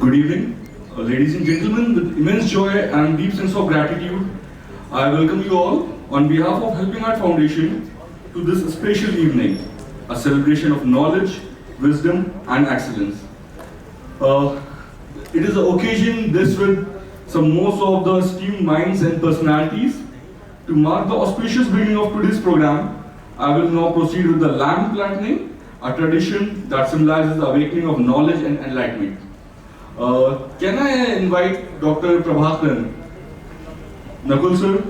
Good evening, ladies and gentlemen. With immense joy and deep sense of gratitude, I welcome you all on behalf of Helping Heart Foundation to this special evening, a celebration of knowledge, wisdom, and excellence. It is an occasion this with some most of the esteemed minds and personalities. To mark the auspicious beginning of today's program, I will now proceed with the lamp planting, a tradition that symbolizes the awakening of knowledge and enlightenment. Can I invite Dr. Prabhakaran, Nakul sir,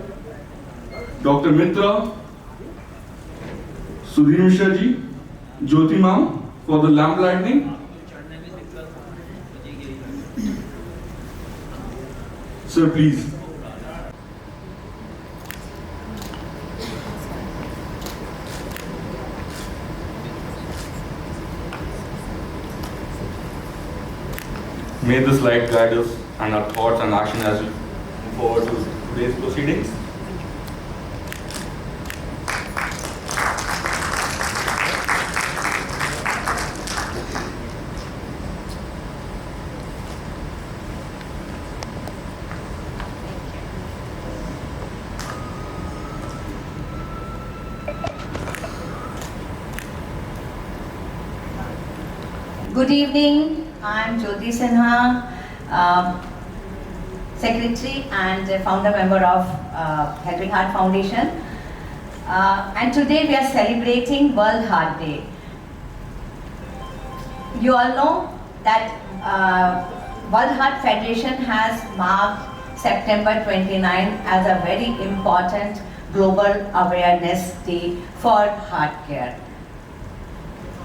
Dr. Mitra, Sudhir Mishra ji, Jyoti ma'am for the lamp lighting? Sir, please. May this light guide us and our thoughts and action as we move forward to today's proceedings. Good evening. I'm Jyoti Sinha, Secretary and founder member of Helping Heart Foundation. And today we are celebrating World Heart Day. You all know that World Heart Federation has marked September 29 as a very important global awareness day for heart care.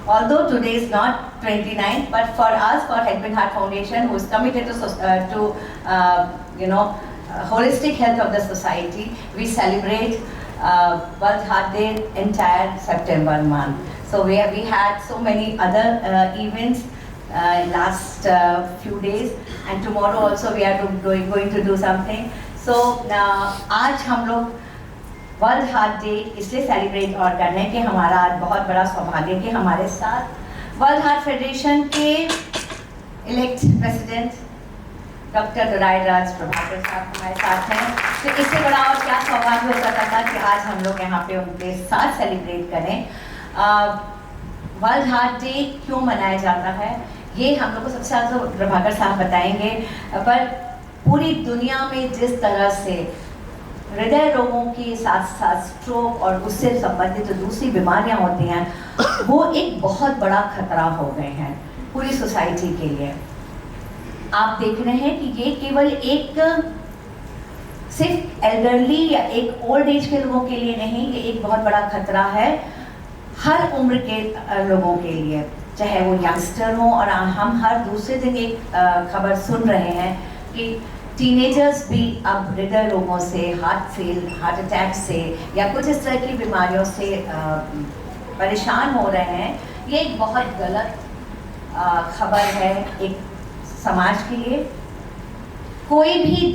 Although today is not 29, but for us, for Helping Heart Foundation, who is committed to holistic health of the society, we celebrate World Heart Day entire September month. So we had so many other events last few days, and tomorrow also we are going to do something. So आज हम लोग world heart day इसलिए celebrate और कर रहे हैं कि हमारा आज बहुत बड़ा सौभाग्य कि हमारे साथ वर्ल्ड हार्ट फेडरेशन के इलेक्ट प्रेसिडेंट डॉक्टर दुराईराज प्रभाकर साहब हमारे साथ हैं। तो इससे बड़ा और क्या सौभाग्य हो सकता था कि आज हम लोग यहाँ पे उनके साथ सेलिब्रेट करें। वर्ल्ड हार्ट डे क्यों मनाया जाता है ये हम लोग को सबसे ज़्यादा तो प्रभाकर साहब बताएंगे, पर पूरी दुनिया में जिस तरह से हृदय रोगों के साथ साथ स्ट्रोक और उससे संबंधित जो दूसरी बीमारियां होती हैं वो एक बहुत बड़ा खतरा हो गए हैं पूरी सोसाइटी के लिए। आप देख रहे हैं कि ये केवल एक सिर्फ एल्डरली या एक ओल्ड एज के लोगों के लिए नहीं, ये एक बहुत बड़ा खतरा है हर उम्र के लोगों के लिए, चाहे वो यंगस्टर हो। और हम हर दूसरे दिन एक खबर सुन रहे हैं कि टीनेजर्स भी अब हृदय रोगों से, हार्ट अटैक से या कुछ इस तरह की बीमारियों से परेशान हो रहे हैं। ये एक बहुत गलत खबर है एक समाज के लिए। कोई भी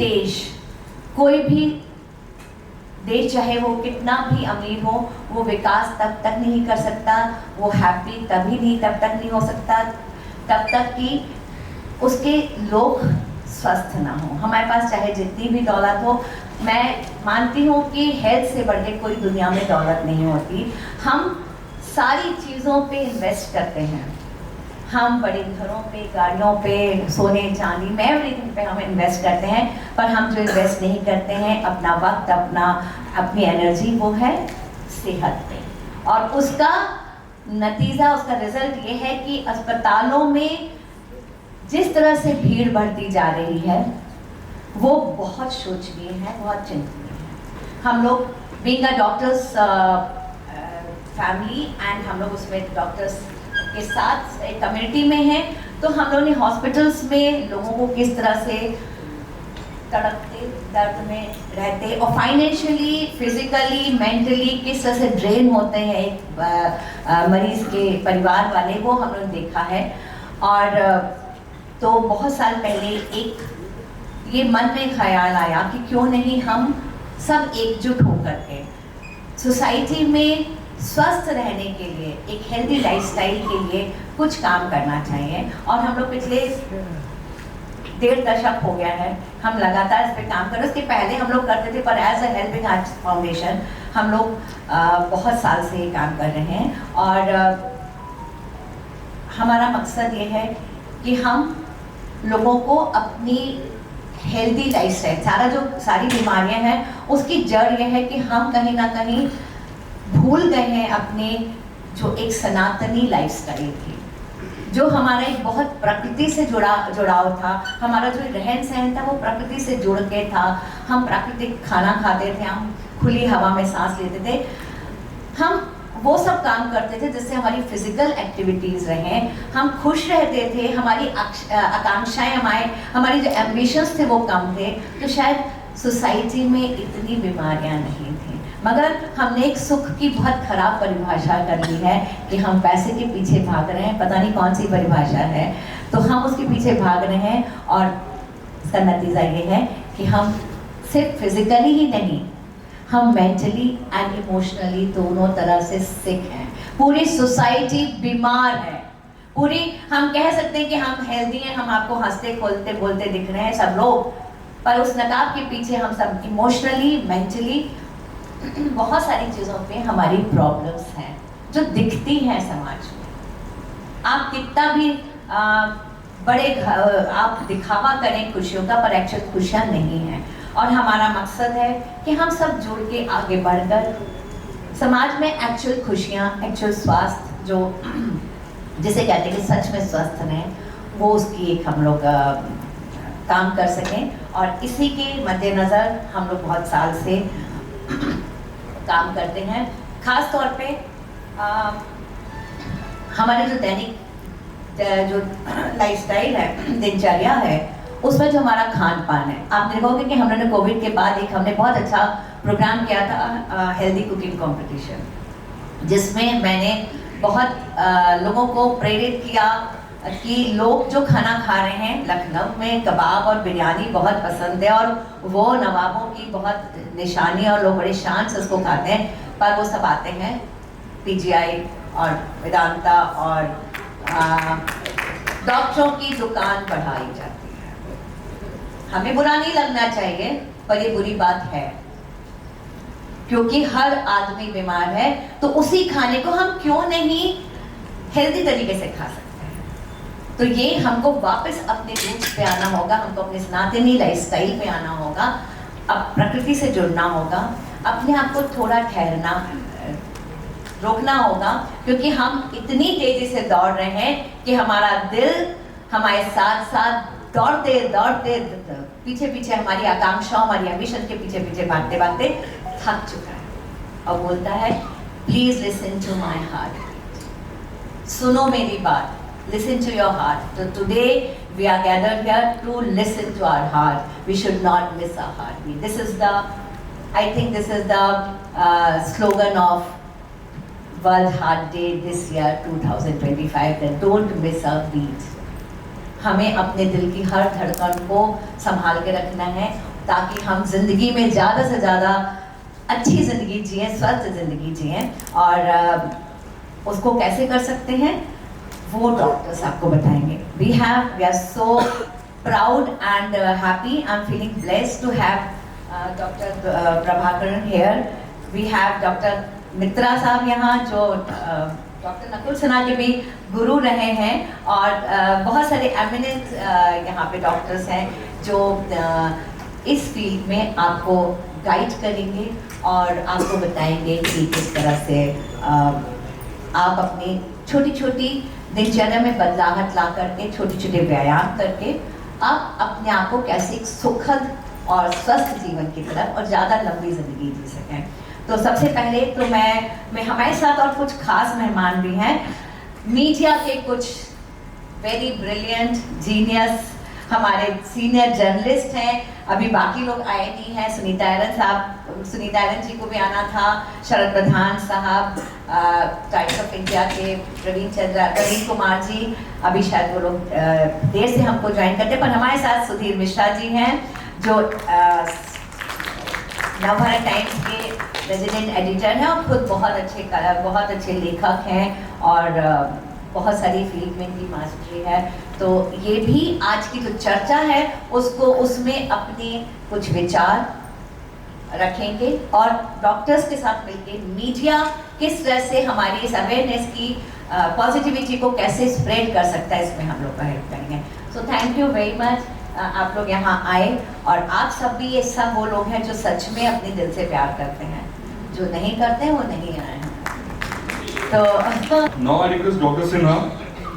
देश चाहे वो कितना भी अमीर हो, वो विकास तब तक नहीं कर सकता, वो हैप्पी तब तक नहीं हो सकता तब तक कि उसके लोग स्वस्थ ना हो। हमारे पास चाहे जितनी भी दौलत हो, मैं मानती हूँ कि हेल्थ से बढ़ के कोई दुनिया में दौलत नहीं होती। हम सारी चीज़ों पे इन्वेस्ट करते हैं, हम बड़े घरों पे, गाड़ियों पे, सोने चांदी में एवरीथिंग पे हम इन्वेस्ट करते हैं, पर हम जो इन्वेस्ट नहीं करते हैं अपना वक्त, अपनी एनर्जी, वो है सेहत पे। और उसका नतीजा, उसका रिजल्ट ये है कि अस्पतालों में जिस तरह से भीड़ बढ़ती जा रही है वो बहुत शोचनीय है, बहुत चिंतनीय है। हम लोग being a doctor's family and हम लोग उसमें डॉक्टर्स के साथ एक कम्युनिटी में हैं, तो हम लोगों ने हॉस्पिटल्स में लोगों को किस तरह से तड़पते दर्द में रहते और फाइनेंशियली, फिजिकली, मेंटली किस तरह से ड्रेन होते हैं एक मरीज के परिवार वाले, वो हम लोगों ने देखा है। और तो बहुत साल पहले एक ये मन में ख्याल आया कि क्यों नहीं हम सब एकजुट होकर के सोसाइटी में स्वस्थ रहने के लिए, एक हेल्दी लाइफस्टाइल के लिए कुछ काम करना चाहिए। और हम लोग पिछले 1.5 दशक हो गया है हम लगातार इस पे काम कर रहे हैं। उसके पहले हम लोग करते थे, पर as a helping arts foundation हम लोग बहुत साल से ये काम कर रहे हैं। और हमारा मकसद ये है कि हम लोगों को अपनी हेल्दी लाइफस्टाइल, सारी बीमारियां हैं उसकी जड़ ये है कि हम कहीं ना कहीं भूल गए हैं अपने जो एक सनातनी लाइफस्टाइल थी, जो हमारा एक बहुत प्रकृति से जुड़ाव था। हमारा जो रहन सहन था वो प्रकृति से जुड़ के था। हम प्राकृतिक खाना खाते थे, हम खुली हवा में सांस लेते थे, हम वो सब काम करते थे जिससे हमारी फिजिकल एक्टिविटीज़ रहें, हम खुश रहते थे, हमारी आकांक्षाएं हमारी जो एम्बिशंस थे वो कम थे, तो शायद सोसाइटी में इतनी बीमारियां नहीं थी। मगर हमने एक सुख की बहुत खराब परिभाषा कर ली है कि हम पैसे के पीछे भाग रहे हैं, पता नहीं कौन सी परिभाषा है, तो हम उसके पीछे भाग रहे हैं और इसका नतीजा ये है कि हम सिर्फ फिजिकली ही नहीं, हम मेंटली एंड इमोशनली दोनों तरह से सिक हैं। पूरी सोसाइटी बीमार है। पूरी हम कह सकते हैं कि हम हेल्दी हैं, हम आपको हंसते खोलते बोलते दिख रहे हैं सब लोग, पर उस नकाब के पीछे हम सब इमोशनली मेंटली बहुत सारी चीज़ों पे हमारी प्रॉब्लम्स हैं जो दिखती हैं समाज में। आप कितना भी आप दिखावा करें खुशियों का, पर एक्चुअल खुशियाँ नहीं हैं। और हमारा मकसद है कि हम सब जुड़ के आगे बढ़कर समाज में एक्चुअल खुशियाँ, एक्चुअल स्वास्थ्य, जो जिसे कहते हैं कि सच में स्वस्थ रहें, वो उसकी एक हम लोग काम कर सकें। और इसी के मद्देनज़र हम लोग बहुत साल से काम करते हैं। ख़ास तौर पे हमारे जो दैनिक जो लाइफस्टाइल है, दिनचर्या है, उसमें जो हमारा खान पान है, आप देखोगे कि हमने कोविड के बाद हमने बहुत अच्छा प्रोग्राम किया था, हेल्दी कुकिंग कंपटीशन, जिसमें मैंने बहुत लोगों को प्रेरित किया कि लोग जो खाना खा रहे हैं, लखनऊ में कबाब और बिरयानी बहुत पसंद है और वो नवाबों की बहुत निशानी और लोग बड़े शान से उसको खाते हैं, पर वो सब आते हैं पीजीआई और वेदांता और डॉक्टरों की दुकान बढ़ाई जाती है। हमें बुरा नहीं लगना चाहिए, पर ये बुरी बात है, क्योंकि हर आदमी बीमार है, तो उसी खाने को हम क्यों नहीं हेल्दी तरीके से खा सकते हैं। तो ये हमको वापस अपने रूट्स पे आना होगा, हमको अपने सनातनी लाइफस्टाइल पे आना होगा, अब प्रकृति से जुड़ना होगा, अपने आप को थोड़ा ठहरना, रोकना होगा, क्योंकि हम इतनी तेजी से दौड़ रहे हैं कि हमारा दिल हमारे साथ साथ दौड़ते दौड़ते पीछे पीछे हमारी आकांक्षाओं, हमारी एम्बिशन के पीछे पीछे भागते भागते थक चुका है और बोलता है please listen to my heart, सुनो मेरी बात, listen to your heart. So today we are gathered here to listen to our heart. We should not miss our heartbeat. This is the, I think this is the slogan of World Heart Day this year 2025, that don't miss a beat. हमें अपने दिल की हर धड़कन को संभाल के रखना है, ताकि हम जिंदगी में ज़्यादा से ज़्यादा अच्छी ज़िंदगी जिएं, स्वस्थ ज़िंदगी जिएं। और उसको कैसे कर सकते हैं वो डॉक्टर्स आपको बताएंगे। We are so proud and happy. I'm feeling blessed to have Dr. Prabhakaran here. We have Dr. मित्रा साहब यहाँ, जो डॉक्टर नकुल सिन्हा के भी गुरु रहे हैं, और बहुत सारे एमिनेंट यहाँ पे डॉक्टर्स हैं जो इस फील्ड में आपको गाइड करेंगे और आपको बताएंगे कि किस तरह से आप अपनी छोटी छोटी दिनचर्या में बदलाव ला करके, छोटे छोटे व्यायाम करके आप अपने आप को कैसे एक सुखद और स्वस्थ जीवन की तरफ और ज़्यादा लंबी ज़िंदगी जी सकें। तो सबसे पहले तो मैं हमारे साथ और कुछ खास मेहमान भी हैं, मीडिया के कुछ वेरी ब्रिलियंट जीनियस हमारे सीनियर जर्नलिस्ट हैं, अभी बाकी लोग आए नहीं हैं। सुनीता एरन जी को भी आना था, शरद प्रधान साहब, टाइम्स ऑफ इंडिया के प्रवीण कुमार जी, अभी शायद वो लोग देर से हमको ज्वाइन करते, पर हमारे साथ सुधीर मिश्रा जी हैं जो नवभारत टाइम्स के रेजिडेंट एडिटर हैं और खुद बहुत अच्छे लेखक हैं और बहुत सारी फील्ड में इनकी मास्टरी है। तो ये भी आज की जो चर्चा है उसको उसमें अपने कुछ विचार रखेंगे और डॉक्टर्स के साथ मिलकर मीडिया किस तरह से हमारी इस अवेयरनेस की पॉजिटिविटी को कैसे स्प्रेड कर सकता है, इसमें हम लोग का हेल्प करेंगे। So thank you very much, आप लोग यहाँ आए और आप सब भी, ये सब वो लोग हैं जो सच में अपने दिल से प्यार करते हैं, जो नहीं करते हैं वो नहीं आए हैं। तो Now I request Dr. Sinha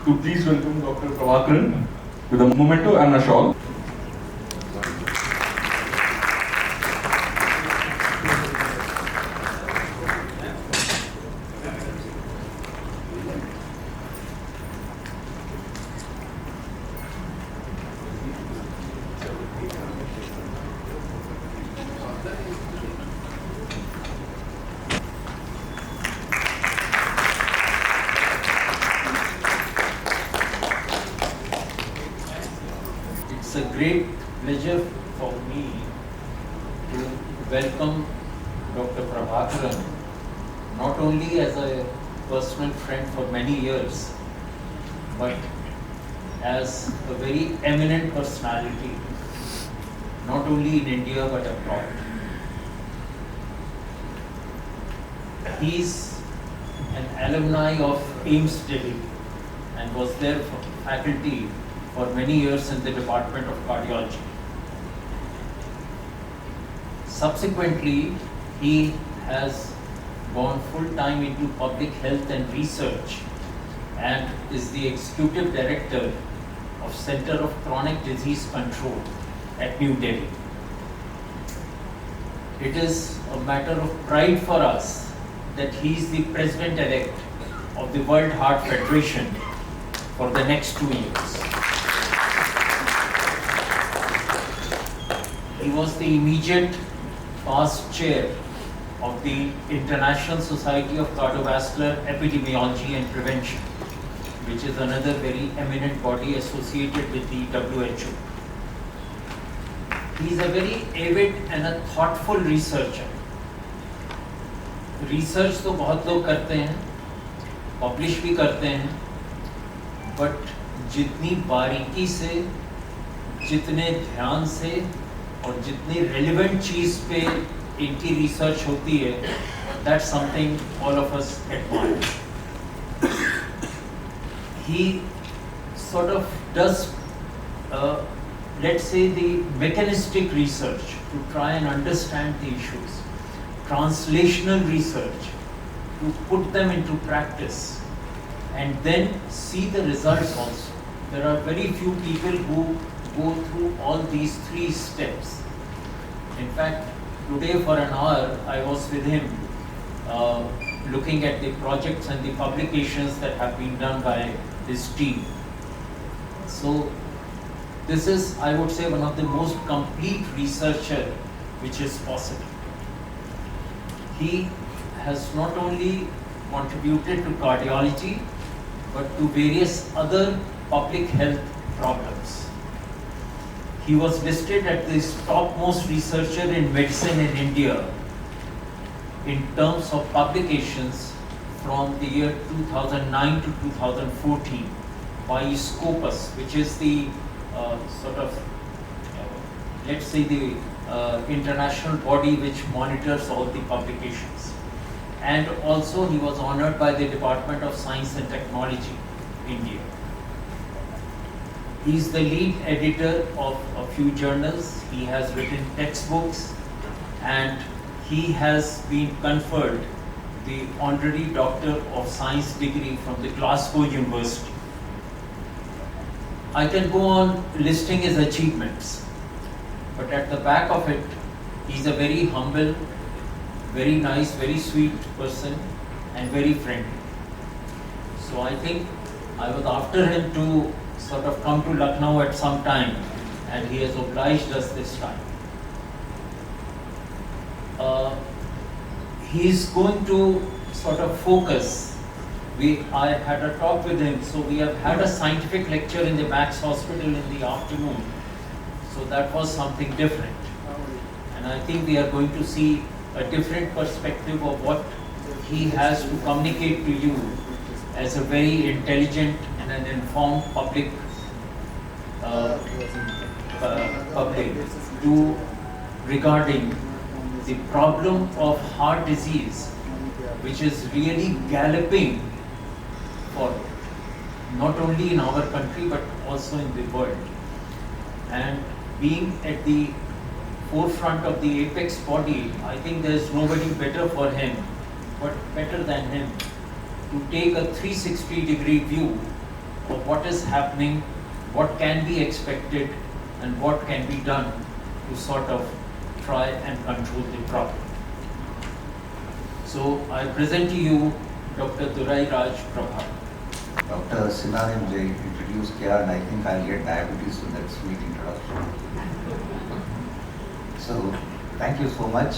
to please welcome Dr. Prabhakaran with a memento and a shawl. It's a great pleasure for me to welcome Dr. Prabhakaran, not only as a personal friend for many years, but as a very eminent personality, not only in India but abroad. He's an alumni of AIIMS Delhi and was there for faculty for many years in the Department of Cardiology. Subsequently, he has gone full-time into public health and research and is the Executive Director of Center of Chronic Disease Control at New Delhi. It is a matter of pride for us that he is the President-elect of the World Heart Federation for the next 2 years. He was the immediate past chair of the International Society of Cardiovascular Epidemiology and Prevention, which is another very eminent body associated with the WHO. He is a very avid and a thoughtful researcher. Research तो बहुत लोग करते हैं, publish भी करते हैं, but जितनी बारीकी से, जितने ध्यान से और जितनी relevant चीज़ पे इनकी research होती है, that's something all of us admire. He sort of does, let's say, the mechanistic research to try and understand the issues, translational research to put them into practice, and then see the results also. There are very few people who go through all these 3 steps. In fact, today for an hour I was with him looking at the projects and the publications that have been done by his team. So this is, I would say, one of the most complete researcher which is possible. He has not only contributed to cardiology but to various other public health problems. He was listed as the topmost researcher in medicine in India in terms of publications from the year 2009 to 2014 by Scopus, which is the let's say the international body which monitors all the publications. And also he was honored by the Department of Science and Technology, India. He is the lead editor of a few journals. He has written textbooks and he has been conferred the Honorary Doctor of Science degree from the Glasgow University. I can go on listing his achievements, but at the back of it, he's a very humble, very nice, very sweet person and very friendly. So I think I was after him to sort of come to Lucknow at some time, and he has obliged us this time. He is going to sort of focus. I had a talk with him, so we have had a scientific lecture in the Max Hospital in the afternoon. So that was something different. And I think we are going to see a different perspective of what he has to communicate to you as a very intelligent and an informed public public to regarding the problem of heart disease, which is really galloping forward, not only in our country but also in the world. And being at the forefront of the apex body, I think there's nobody better for him, but better than him, to take a 360-degree view of what is happening, what can be expected, and what can be done to sort of try and control the problem. So I present to you Dr. Durai Raj Prabha. Dr. Sinha ने मुझे introduce किया and I think I'll get diabetes to that sweet introduction. So thank you so much.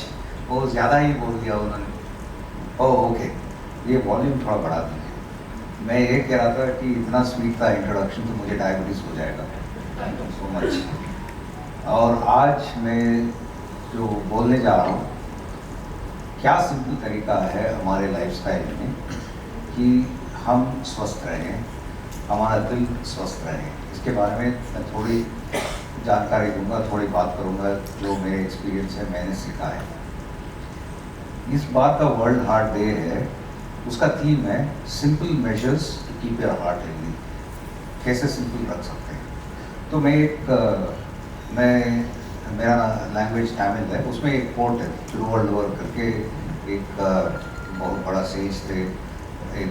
वो ज़्यादा ही बोल दिया उन्होंने. Oh okay. ये volume थोड़ा बढ़ा दीजिए. मैं ये कह रहा था कि इतना स्वीट था इंट्रोडक्शन तो मुझे डायबिटीज़ हो जाएगा. Thank you so much. और आज मैं जो बोलने जा रहा हूँ, क्या सिंपल तरीका है हमारे लाइफस्टाइल में कि हम स्वस्थ रहें, हमारा दिल स्वस्थ रहे. इसके बारे में मैं थोड़ी जानकारी दूंगा, थोड़ी बात करूंगा जो मेरे एक्सपीरियंस है, मैंने सीखा है. इस बार का वर्ल्ड हार्ट डे है, उसका थीम है simple measures to keep your heart healthy. कैसे सिंपल रख सकते हैं. तो मेरा लैंग्वेज तमिल है, उसमें एक कोट है तिरुवल्लुवर करके, एक बहुत बड़ा सेज थे इन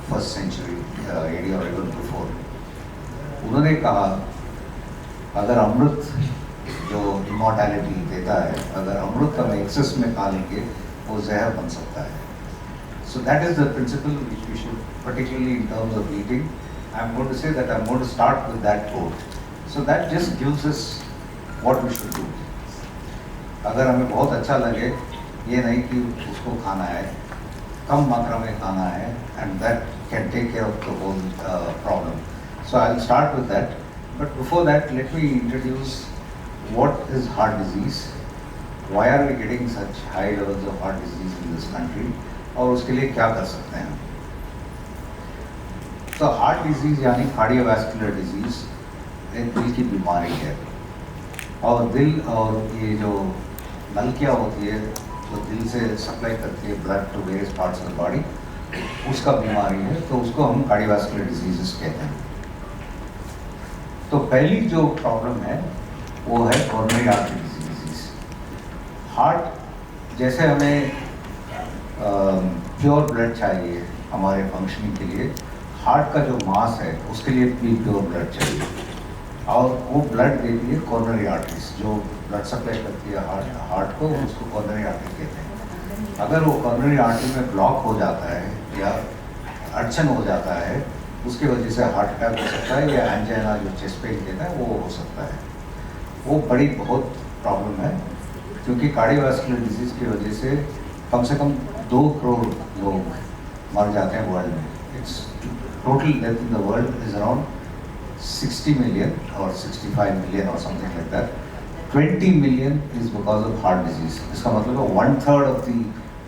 फर्स्ट सेंचुरी एडी और इवन बिफोर. उन्होंने कहा अगर अमृत जो इमॉर्टैलिटी देता है, अगर अमृत हम एक्सेस में खा लेंगे वो जहर बन सकता है. So that is the principle which we should, particularly in terms of eating. I am going to say that I am going to start with that quote. So that just gives us what we should do. अगर हमें बहुत अच्छा लगे, ये नहीं कि उसको खाना है, कम मात्रा में खाना है, and that can take care of the whole problem. So I will start with that. But before that, let me introduce what is heart disease, why are we getting such high levels of heart disease in this country, और उसके लिए क्या कर सकते हैं. तो heart disease यानी cardiovascular disease एक दिल की बीमारी है. और दिल और ये जो नलकियाँ होती है जो दिल से सप्लाई करती है blood to various parts of the body, उसका बीमारी है, तो उसको हम कार्डियोवैस्कुलर डिजीजेस कहते हैं. तो पहली जो प्रॉब्लम है वो है कोरोनरी आर्टरी डिजीज. हार्ट जैसे हमें प्योर ब्लड चाहिए हमारे फंक्शनिंग के लिए, हार्ट का जो मास है उसके लिए भी प्योर ब्लड चाहिए, और वो ब्लड देती है कोरोनरी आर्टरीज जो ब्लड सप्लाई करती है हार्ट को, उसको कोरोनरी आर्टरी कहते हैं. अगर वो कोरोनरी आर्टरी में ब्लॉक हो जाता है या अड़चन हो जाता है, उसकी वजह से हार्ट अटैक हो सकता है, या एंजाइना जो चेस्ट पेन कहता है वो हो सकता है. वो बड़ी बहुत प्रॉब्लम है, क्योंकि कार्डियोवैस्कुलर डिजीज़ की वजह से कम 2 करोड़ लोग मर जाते हैं वर्ल्ड में. It's total death in the world is around 60 million or 65 million or something like that. 20 million is because of heart disease. इसका मतलब है 1/3 of the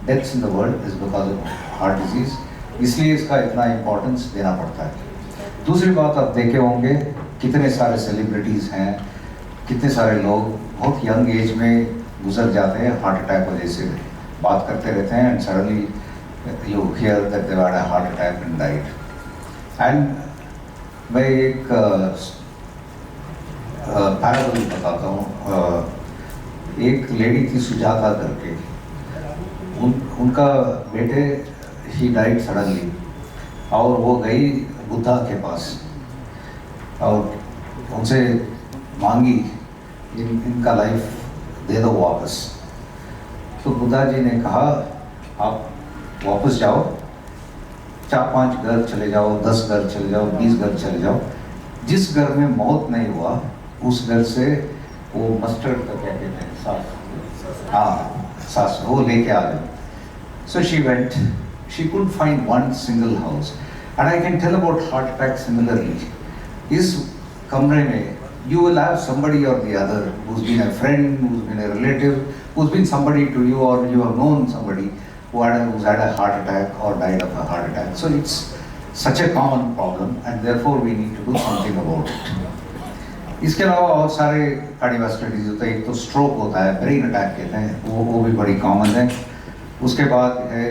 deaths in the world is because of heart disease. इसलिए इसका इतना importance देना पड़ता है. दूसरी बात आप देखे होंगे कितने सारे सेलिब्रिटीज़ हैं, कितने सारे लोग बहुत यंग एज में गुजर जाते हैं हार्ट अटैक वजह से. बात करते रहते हैं and suddenly you here that they had a heart attack and died. And मैं एक पैराबल बताता हूँ. एक लेडी थी सुजाता करके, उनका बेटे ही डाइड सडनली, और वो गई बुद्धा के पास और उनसे मांगी इनका लाइफ दे दो वापस. तो बुद्धा जी ने कहा आप वापस जाओ, 4-5 घर चले जाओ, 10 घर चले जाओ, 20 घर चले जाओ, जिस घर में मौत नहीं हुआ उस घर से वो मस्टर्ड का क्या कहते हैं, सास, वो लेके आ जाओ. So she went. She couldn't find one single house. And I can tell about heart attack similarly. इस कमरे में you will have somebody or the other who's been a friend, who's been a relative, who's been somebody to you, or you have known somebody who's had a heart attack or died of a heart attack. So it's such a common problem, and therefore we need to do something about it. इसके अलावा और सारे cardiovascular disease होते हैं। एक तो stroke होता है, ब्रेन अटैक कहते हैं, वो भी बड़ी कॉमन है। उसके बाद है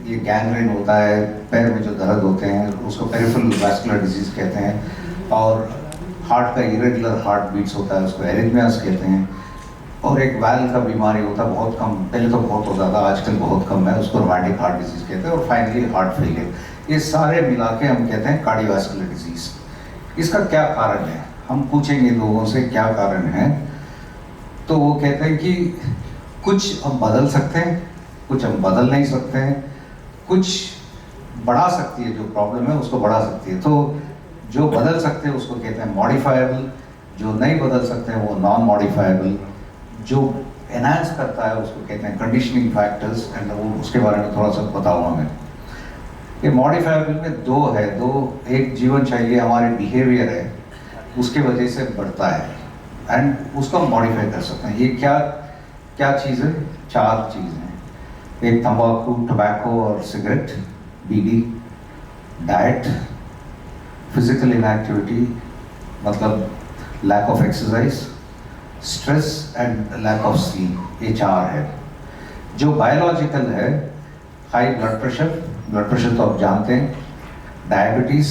ये गैंग्रीन होता है, पैर में जो दर्द होते हैं उसको पेरिफेरल वैस्कुलर डिजीज कहते हैं। और हार्ट का इरेगुलर हार्ट बीट्स होता है, उसको एरिथमियास कहते हैं। और एक वाल्व का बीमारी होता है, बहुत कम, पहले तो बहुत होता था, आजकल बहुत कम है, उसको रोमैटिक हार्ट डिजीज कहते हैं। और फाइनली हार्ट फेलियर। ये सारे मिला के हम कहते हैं कार्डियोवास्कुलर डिजीज। इसका क्या कारण है, हम पूछेंगे लोगों से क्या कारण है, तो वो कहते हैं कि कुछ हम बदल सकते हैं, कुछ हम बदल नहीं सकते हैं, कुछ बढ़ा सकती है, जो प्रॉब्लम है उसको बढ़ा सकती है। तो जो बदल सकते हैं उसको कहते हैं मॉडिफाइबल, जो नहीं बदल सकते हैं वो नॉन मॉडिफाइबल, जो एनहांस करता है उसको कहते हैं कंडीशनिंग फैक्टर्स। एंड वो उसके बारे में थोड़ा सा बताऊंगा मैं। ये मॉडिफाइबल में दो है, एक जीवन शैली हमारे बिहेवियर है, उसके वजह से बढ़ता है एंड उसको हम मॉडिफाई कर सकते हैं। ये क्या क्या चीज़ है? 4 चीज़ हैं। एक तंबाकू, टबैको और cigarette, beedi, diet, physical inactivity मतलब lack of exercise, stress and lack of sleep, ये 4 है। जो बायोलॉजिकल है, हाई ब्लड प्रेशर तो आप जानते हैं, डायबिटीज़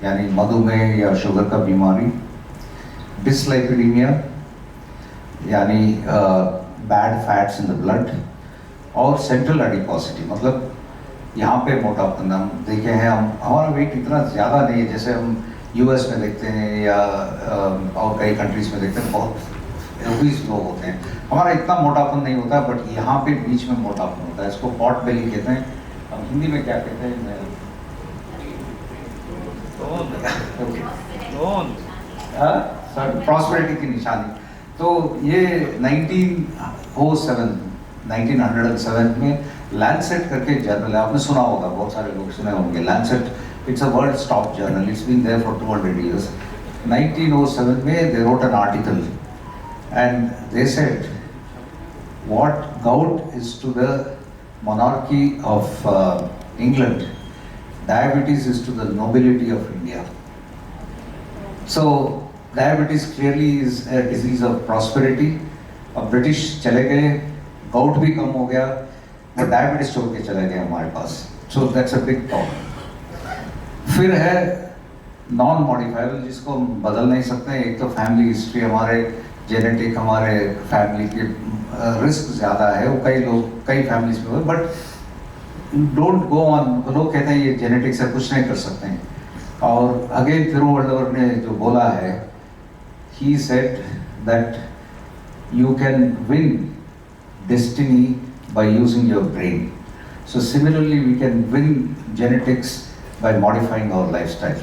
यानी मधुमेह या शुगर का बीमारी, डिसलाइपिडीमिया यानी bad fats in the blood, और सेंट्रल एडिपोसिटी मतलब यहाँ पे मोटापन। हम देखे हैं, हम हमारा वेट इतना ज़्यादा नहीं है जैसे हम यूएस में देखते हैं या और कई कंट्रीज में देखते हैं, बहुत ओबीस लोग होते हैं। हमारा इतना मोटापन नहीं होता, बट यहाँ पे बीच में मोटापन होता है, इसको पॉट बेली कहते हैं। हम हिंदी में क्या कहते हैं? प्रॉस्पेरिटी की निशानी। तो ये 1907 में लैंसेट करके जर्नल है, आपने सुना होगा, बहुत सारे लोग सुने होंगे। Lancet it's a world top journal, it's been there for 200 years। 1907 में they wrote an article and they said what gout is to the monarchy of England, diabetes is to the nobility of India. So diabetes clearly is a disease of prosperity। अब British चले गए, gout भी कम हो गया, वो diabetes छोड़ के चले गए हमारे पास। So that's a big problem. फिर है नॉन मॉडिफाइबल, जिसको हम बदल नहीं सकते हैं। एक तो फैमिली हिस्ट्री, हमारे जेनेटिक, हमारे फैमिली के रिस्क ज़्यादा है, वो कई फैमिलीज में, बट डोंट गो ऑन। लोग कहते हैं ये जेनेटिक से कुछ नहीं कर सकते हैं। और अगेन थिरुवल्लुवर ने जो बोला है, he said that you can win destiny by using your brain. So similarly, we can win genetics by modifying our lifestyle.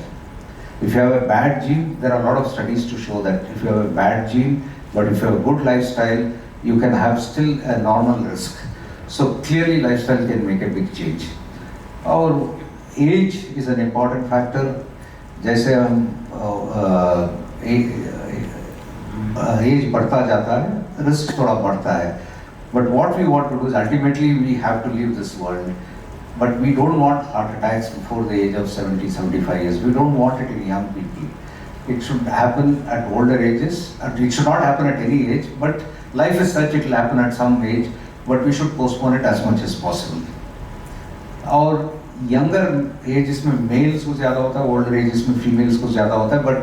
If you have a bad gene, there are a lot of studies to show that if you have a bad gene, but if you have a good lifestyle, you can have still a normal risk. So clearly, lifestyle can make a big change. Our age is an important factor. जैसे हम as बढ़ता जाता है, risk थोड़ा बढ़ता है। But what we want to do is ultimately we have to leave this world, but we don't want heart attacks before the age of 70-75 years। We don't want it in young people. It should happen at older ages. It should not happen at any age, but life is such, it will happen at some age, but we should postpone it as much as possible. और younger edges में mails को ज़्यादा होता है, older edges में females को ज़्यादा होता है। बट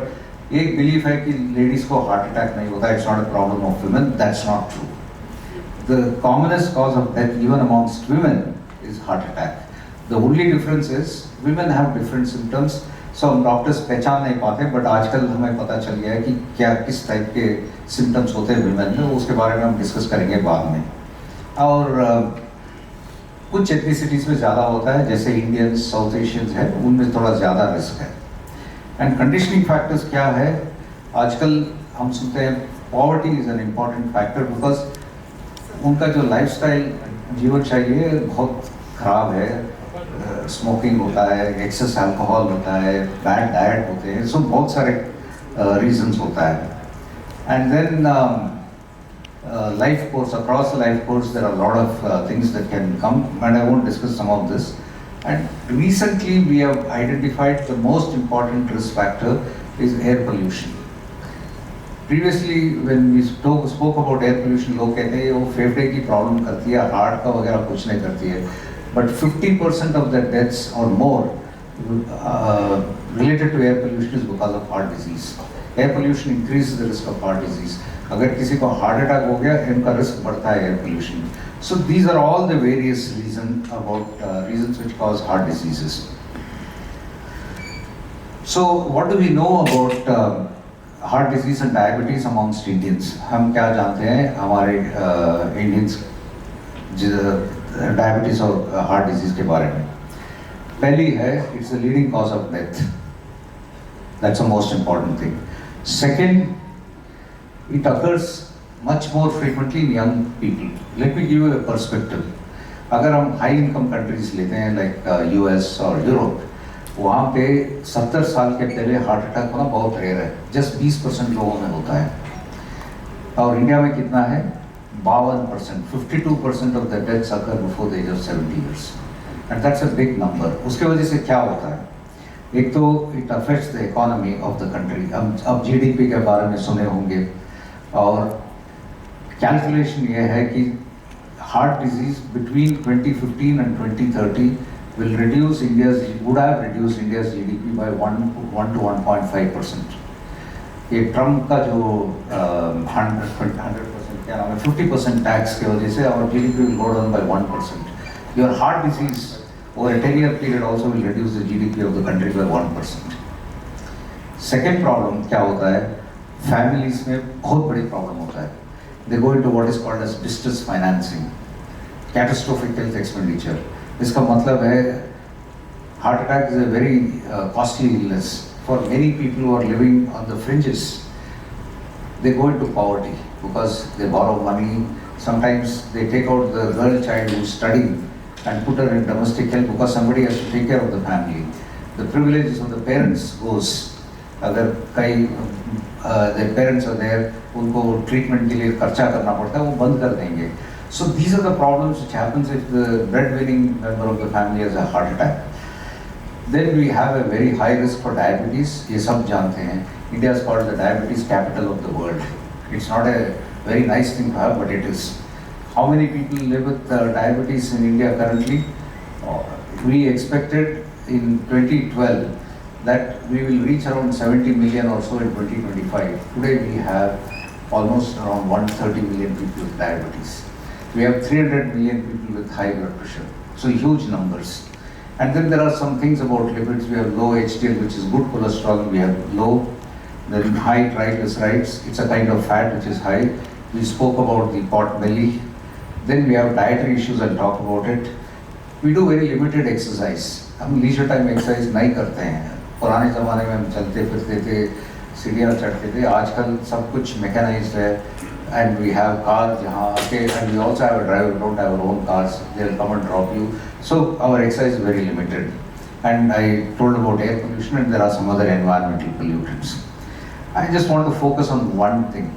एक बिलीफ है कि लेडीज को हार्ट अटैक नहीं होता, it's not a problem of women. That's not true. The commonest cause of death even amongst women is heart attack. The only difference is women have different symptoms. So हम doctors पहचान नहीं पाते, but आजकल हमें पता चल गया है कि क्या किस टाइप के सिम्टम्स होते हैं वुमेन में, उसके बारे में हम डिस्कस करेंगे बाद में। और कुछ एथनिसिटीज़ में ज़्यादा होता है, जैसे इंडियंस, साउथ एशियंस है, उनमें थोड़ा ज़्यादा रिस्क है। एंड कंडीशनिंग फैक्टर्स क्या है? आजकल हम सुनते हैं poverty is an important factor, because उनका जो लाइफस्टाइल, जीवन शैली है, बहुत ख़राब है। स्मोकिंग होता है, एक्सेस अल्कोहल होता है, बैड डाइट होते हैं, सो बहुत सारे रीजंस होता है। And then life course, across the life course, there are a lot of things that can come, and I won't discuss some of this. And recently we have identified the most important risk factor is air pollution. Previously when we spoke about air pollution, लोग कहते हैं वो फेफड़े की problem करती है, heart का वगैरह कुछ नहीं करती है, but 50% of the deaths or more related to air pollution is because of heart disease. Air pollution increases the risk of heart disease. अगर किसी को हार्ट अटैक हो गया, इनका रिस्क बढ़ता है air pollution. So these are all the various reasons which cause heart diseases. So what do we know about heart disease and diabetes amongst Indians? हम क्या जानते हैं हमारे Indians डायबिटीज और हार्ट डिजीज के बारे में? पहली है, it's the leading cause of death. That's the most important thing. Second, it occurs much more frequently in young people. Let me give you a perspective. अगर हम हाई इनकम कंट्रीज लेते हैं like US और Europe, वहाँ पे 70 साल के पहले हार्ट अटैक होना बहुत रेयर है, जस्ट 20% लोगों में होता है. और इंडिया में कितना है? 52%. 52% of the deaths occur before the age of 70 years. And that's a big number. उसके वजह से क्या होता है? एक तो it affects the economy of the country. अब GDP के बारे में सुने होंगे, और कैलकुलेशन ये है कि heart disease between 2015 and 2030 would have reduced India's GDP by 1 to 1.5%. ये ट्रम्प का जो 100% क्या नाम है 50% टैक्स की वजह से our GDP will go down by 1%. Your heart disease over a 10-year period also will reduce the GDP of the country by 1%. Second problem क्या होता है? Families में बहुत बड़ी problem होता है. They go into what is called as distress financing, catastrophic health expenditure. इसका मतलब है heart attack is a very costly illness. For many people who are living on the fringes, they go into poverty because they borrow money. Sometimes they take out the girl child who's studying and put her in domestic help because somebody has to take care of the family. The privileges of the parents goes. अगर कई their parents are there, उनको treatment के लिए खर्चा करना पड़ता है, वो बंद कर देंगे. So these are the problems which happens if the breadwinning member of the family has a heart attack. Then we have a very high risk for diabetes. ये सब जानते हैं. India is called the diabetes capital of the world. It's not a very nice thing to have, but it is. How many people live with diabetes in India currently? We expected in 2012 that we will reach around 70 million or so in 2025. Today we have almost around 130 million people with diabetes. We have 300 million people with high blood pressure. So huge numbers. And then there are some things about lipids. We have low HDL, which is good cholesterol. We have low, then high triglycerides. It's a kind of fat which is high. We spoke about the pot belly. Then we have dietary issues. I'll talk about it. We do very limited exercise. हम leisure time exercise नहीं करते हैं. पुराने ज़माने में हम चलते फिरते थे, सीढ़ियाँ चढ़ते थे. आजकल सब कुछ mechanized है. And we have cars जहाँ आके, and we also have a driver. We don't have our own cars. They'll come and drop you. So our exercise is very limited. And I told about air pollution, and there are some other environmental pollutants. I just want to focus on one thing.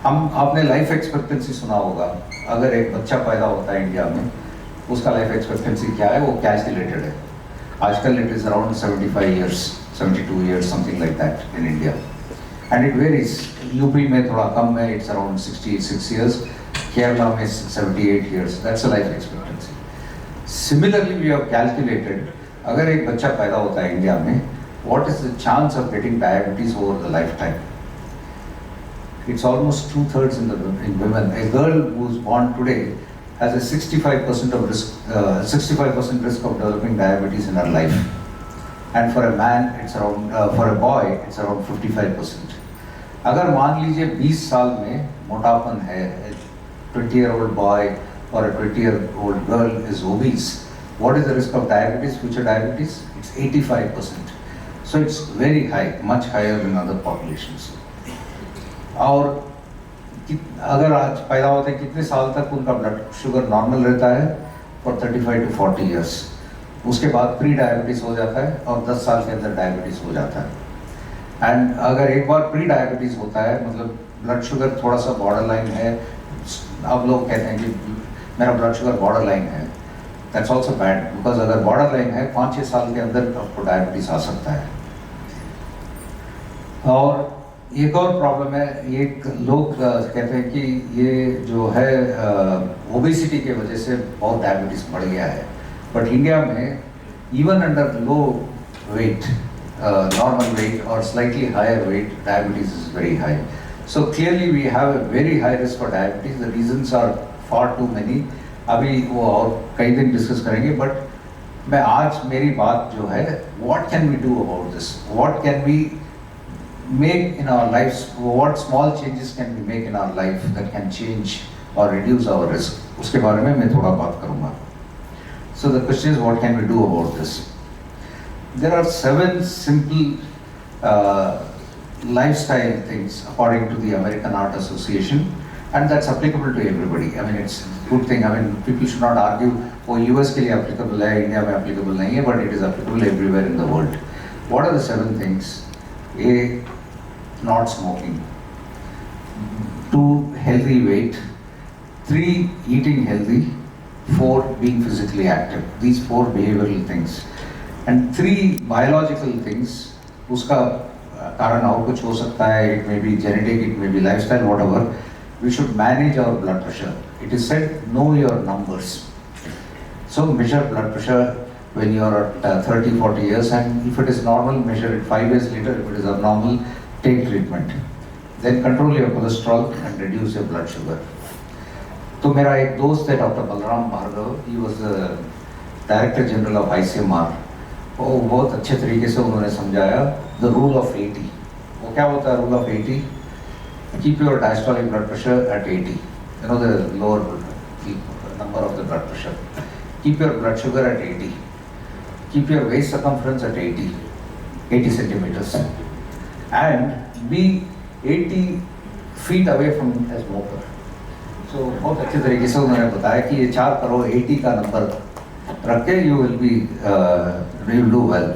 हम आपने life expectancy सुना होगा. अगर एक बच्चा पैदा होता है इंडिया में, उसका लाइफ एक्सपेक्टेंसी क्या है? वो कैलकुलेटेड है. आजकल it is around 75 years, 72 years, something like that in India. And it varies. UP में थोड़ा कम है, इट्स अराउंड 66 years. केरला में 78 years. That's a life expectancy. Similarly we have calculated, अगर एक बच्चा पैदा होता है इंडिया में, what is the chance of getting diabetes over the lifetime? It's almost 2/3 in women. A girl who's born today has a 65% risk of developing diabetes in her life, and for a man, for a boy, it's around 55%. अगर मान लीजिए 20 साल में मोटापन है, a 20-year-old boy or a 20-year-old girl is obese, what is the risk of diabetes, future diabetes? It's 85%. So it's very high, much higher than other populations. और अगर आज पैदा होते हैं, कितने साल तक उनका ब्लड शुगर नॉर्मल रहता है? For 35 to 40 years. उसके बाद प्री डायबिटीज़ हो जाता है और 10 साल के अंदर डायबिटीज़ हो जाता है. एंड अगर एक बार प्री डायबिटीज़ होता है, मतलब ब्लड शुगर थोड़ा सा बॉर्डर लाइन है, अब लोग कहते हैं कि मेरा ब्लड शुगर बॉर्डर लाइन है. दैट्स ऑल्सो बैड, बिकॉज अगर बॉर्डर लाइन है 5-6 साल के अंदर आपको डायबिटीज़ आ सकता है. और एक और प्रॉब्लम है, एक लोग कहते हैं कि ये जो है ओबेसिटी के वजह से बहुत डायबिटीज बढ़ गया है, बट इंडिया में even under low weight, normal weight or slightly higher weight, diabetes is very high. So clearly we have a very high risk for diabetes. The reasons are far too many. अभी वो और कई दिन discuss करेंगे, but मैं आज मेरी बात जो है, what can we do about this? What can we make in our lives? What small changes can we make in our life that can change or reduce our risk? उसके बारे में मैं थोड़ा बात करूँगा. So the question is, what can we do about this? There are 7 simple lifestyle things according to the American Heart Association, and that's applicable to everybody. I mean, it's a good thing. I mean, people should not argue, oh, US के लिए applicable है, India में applicable नहीं है, but it is applicable everywhere in the world. What are the 7 things? A, not smoking. 2, healthy weight. 3, eating healthy. 4, being physically active. These 4 behavioral things. And 3 biological things, उसका कारण और कुछ हो सकता है, it may be genetic, it may be lifestyle, whatever. We should manage our blood pressure. It is said, know your numbers. So measure blood pressure when you are at 30, 40 years, and if it is normal, measure it 5 years later. If it is abnormal, take treatment. Then control your cholesterol and reduce your blood sugar. तो मेरा एक दोस्त है doctor Balram Bhargav, he was the Director General of ICMR. वो बहुत अच्छे तरीके से उन्होंने समझाया द रूल ऑफ 80. वो क्या होता है rule of 80? Keep your diastolic blood pressure at 80, you know the lower number of the blood pressure. Keep your blood sugar at 80. Keep your waist circumference at 80 centimetres, and be 80 feet away from a smoker. So बहुत अच्छे तरीके से उन्होंने बताया कि ये 4 करो, 80 का नंबर रख के you will do well.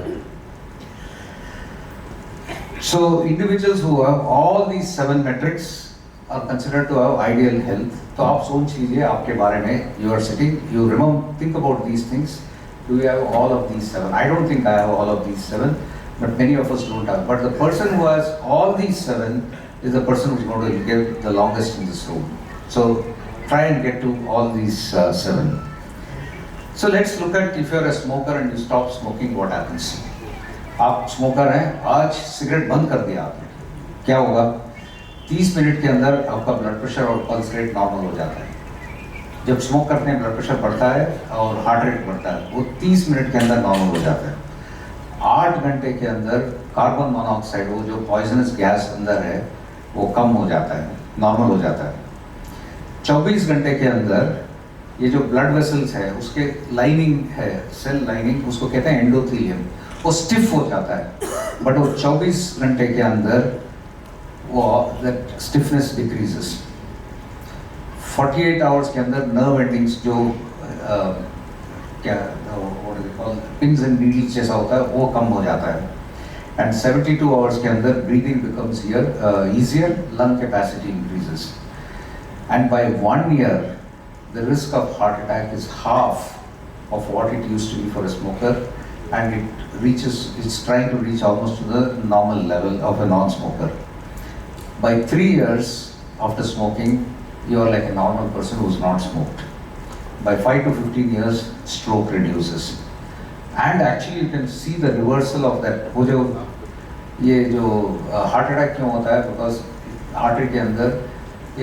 So individuals who have all these 7 metrics are considered to have ideal health. तो आप सोच लीजिए आपके बारे में, you are sitting, you remember, think about these things. Do you have all of these 7? I don't think I have all of these 7, but many of us don't have. But the person who has all these 7 is the person who's going to live the longest in this room. So try and get to all these 7. So let's look at, if you're a smoker and you stop smoking, what happens? आप smoker हैं, आज cigarette बंद कर दिया आपने, क्या होगा? 30 minute के अंदर आपका ब्लड प्रेशर और पल्स रेट नॉर्मल हो जाता है. जब स्मोक करते हैं ब्लड प्रेशर बढ़ता है और हार्ट रेट बढ़ता है, वो 30 मिनट के अंदर नॉर्मल हो जाता है. 8 घंटे के अंदर कार्बन मोनोऑक्साइड, वो जो पॉइजनस गैस अंदर है, वो कम हो जाता है, नॉर्मल हो जाता है. 24 घंटे के अंदर ये जो ब्लड वेसल्स है, उसके लाइनिंग है, सेल लाइनिंग, उसको कहते हैं एंडोथेलियम, वो स्टिफ हो जाता है. बट वो 24 घंटे के अंदर वो दैट स्टिफनेस डिक्रीजेस. 48 आवर्स के अंदर नर्व एंडिंग्स जो क्या पिंस एंड नीडल्स जैसा होता है, वो कम हो जाता है. एंड 72 आवर्स के अंदर breathing becomes easier, lung capacity increases. And by 1 year the risk of heart attack is half of what it used to be for a smoker, and it's trying to reach almost to the normal level of a non-smoker. By 3 years after smoking, you are like a normal person who's not smoked. By 5 to 15 years, stroke reduces. And actually you can see the reversal of that. वो जो ये जो heart attack क्यों होता है? Because artery के अंदर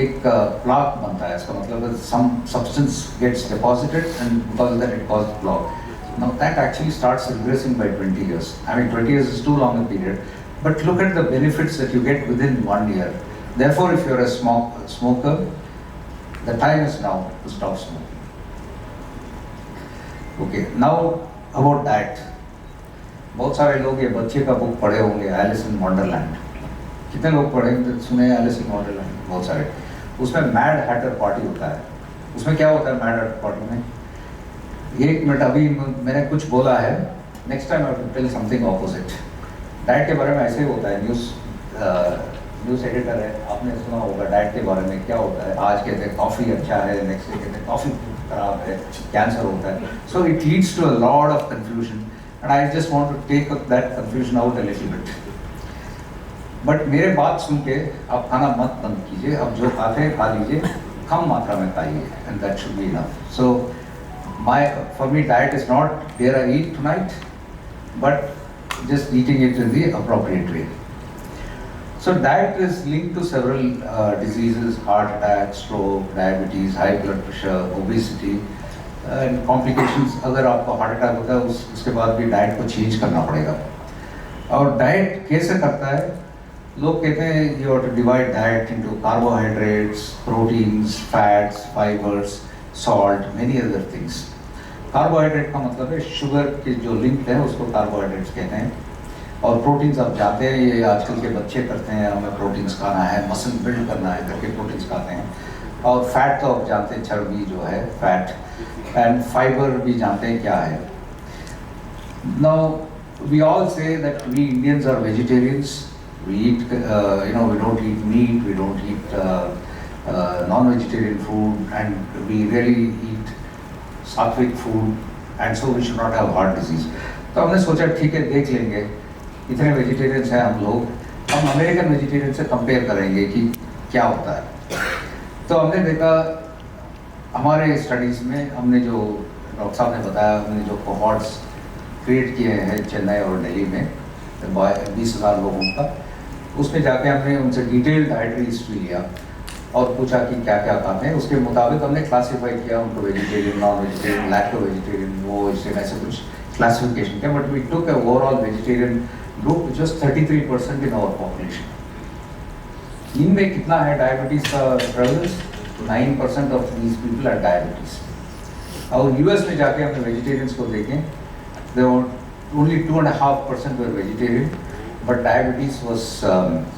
एक प्लाक बनता है. इसका मतलब some substance gets deposited, and because of that it causes block. Now that actually starts regressing by 20 years. I mean 20 years is too long a period, but look at the benefits that you get within 1 year. Therefore, if you're a smoker, the time is now to stop smoking. Okay, now about diet. बहुत सारे लोग ये बच्चे का book पढ़े होंगे, Alice in Wonderland. कितने लोग पढ़े सुने एलिस इन वंडरलैंड? बहुत सारे. उसमें मैड हैटर पार्टी होता है. उसमें क्या होता है मैड हैटर पार्टी में? 1 मिनट, अभी मैंने कुछ बोला है, next time I will tell something opposite. Diet के बारे में ऐसे ही होता है. न्यूज़ एडिटर है, आपने सुना होगा डाइट के बारे में क्या होता है. आज कहते हैं कॉफ़ी अच्छा है, नेक्स्ट डे कहते हैं कॉफ़ी खराब है, कैंसर होता है. So it leads to a lot of confusion, and I just want to take that confusion out a little bit. But मेरे बात सुन के आप खाना मत बंद कीजिए, आप जो खाते हैं खा लीजिए, कम मात्रा में खाइए, and that should be enough. So for me diet is not dare I eat tonight, but just eating it in the appropriate way. So diet is linked to several diseases, heart attack, stroke, diabetes, high blood pressure, obesity, and complications. अगर आपको heart attack होता है उसके बाद भी diet को change करना पड़ेगा. और डाइट कैसे करता है? लोग कहते हैं you have to divide diet into carbohydrates, proteins, fats, fibers, salt, many other things. Carbohydrate का मतलब है शुगर के जो लिंक है उसको कार्बोहाइड्रेट्स कहते हैं. और प्रोटीन्स आप जानते हैं, ये आजकल के बच्चे करते हैं, हमें प्रोटीन्स खाना है, मसल बिल्ड करना है करके प्रोटीन्स खाते हैं. और फैट तो आप जानते हैं, चर्बी जो है फैट, एंड फाइबर भी जानते हैं क्या है. Now we all say that we Indians are vegetarians. We eat we don't eat meat, we don't eat non-vegetarian food, and we really eat sattvic food, and so we should not have heart disease. तो हमने सोचा ठीक है देख लेंगे, इतने vegetarians हैं हम लोग, हम अमेरिकन वेजिटेरियन से कंपेयर करेंगे कि क्या होता है. तो हमने देखा हमारे स्टडीज़ में, हमने जो डॉक्टर साहब ने बताया, हमने जो कोहॉर्ट्स क्रिएट किए हैं चेन्नई और दिल्ली में 20,000 लोगों का, उसमें जाके हमने उनसे डिटेल्ड डाइटरी हिस्ट्री लिया और पूछा कि क्या क्या खाते हैं. उसके मुताबिक हमने क्लासीफाई किया उनको, vegetarian, non vegetarian, lacto vegetarian, वो इससे ऐसे कुछ क्लासिफिकेशन किया. But we took a overall vegetarian group which was 33% in our population. इनमें कितना है डायबिटीज़ का prevalence? 9% of these people are diabetes. और यूएस में जाके हमने वेजिटेरियंस को देखें, they were only 2.5% were vegetarian, but diabetes was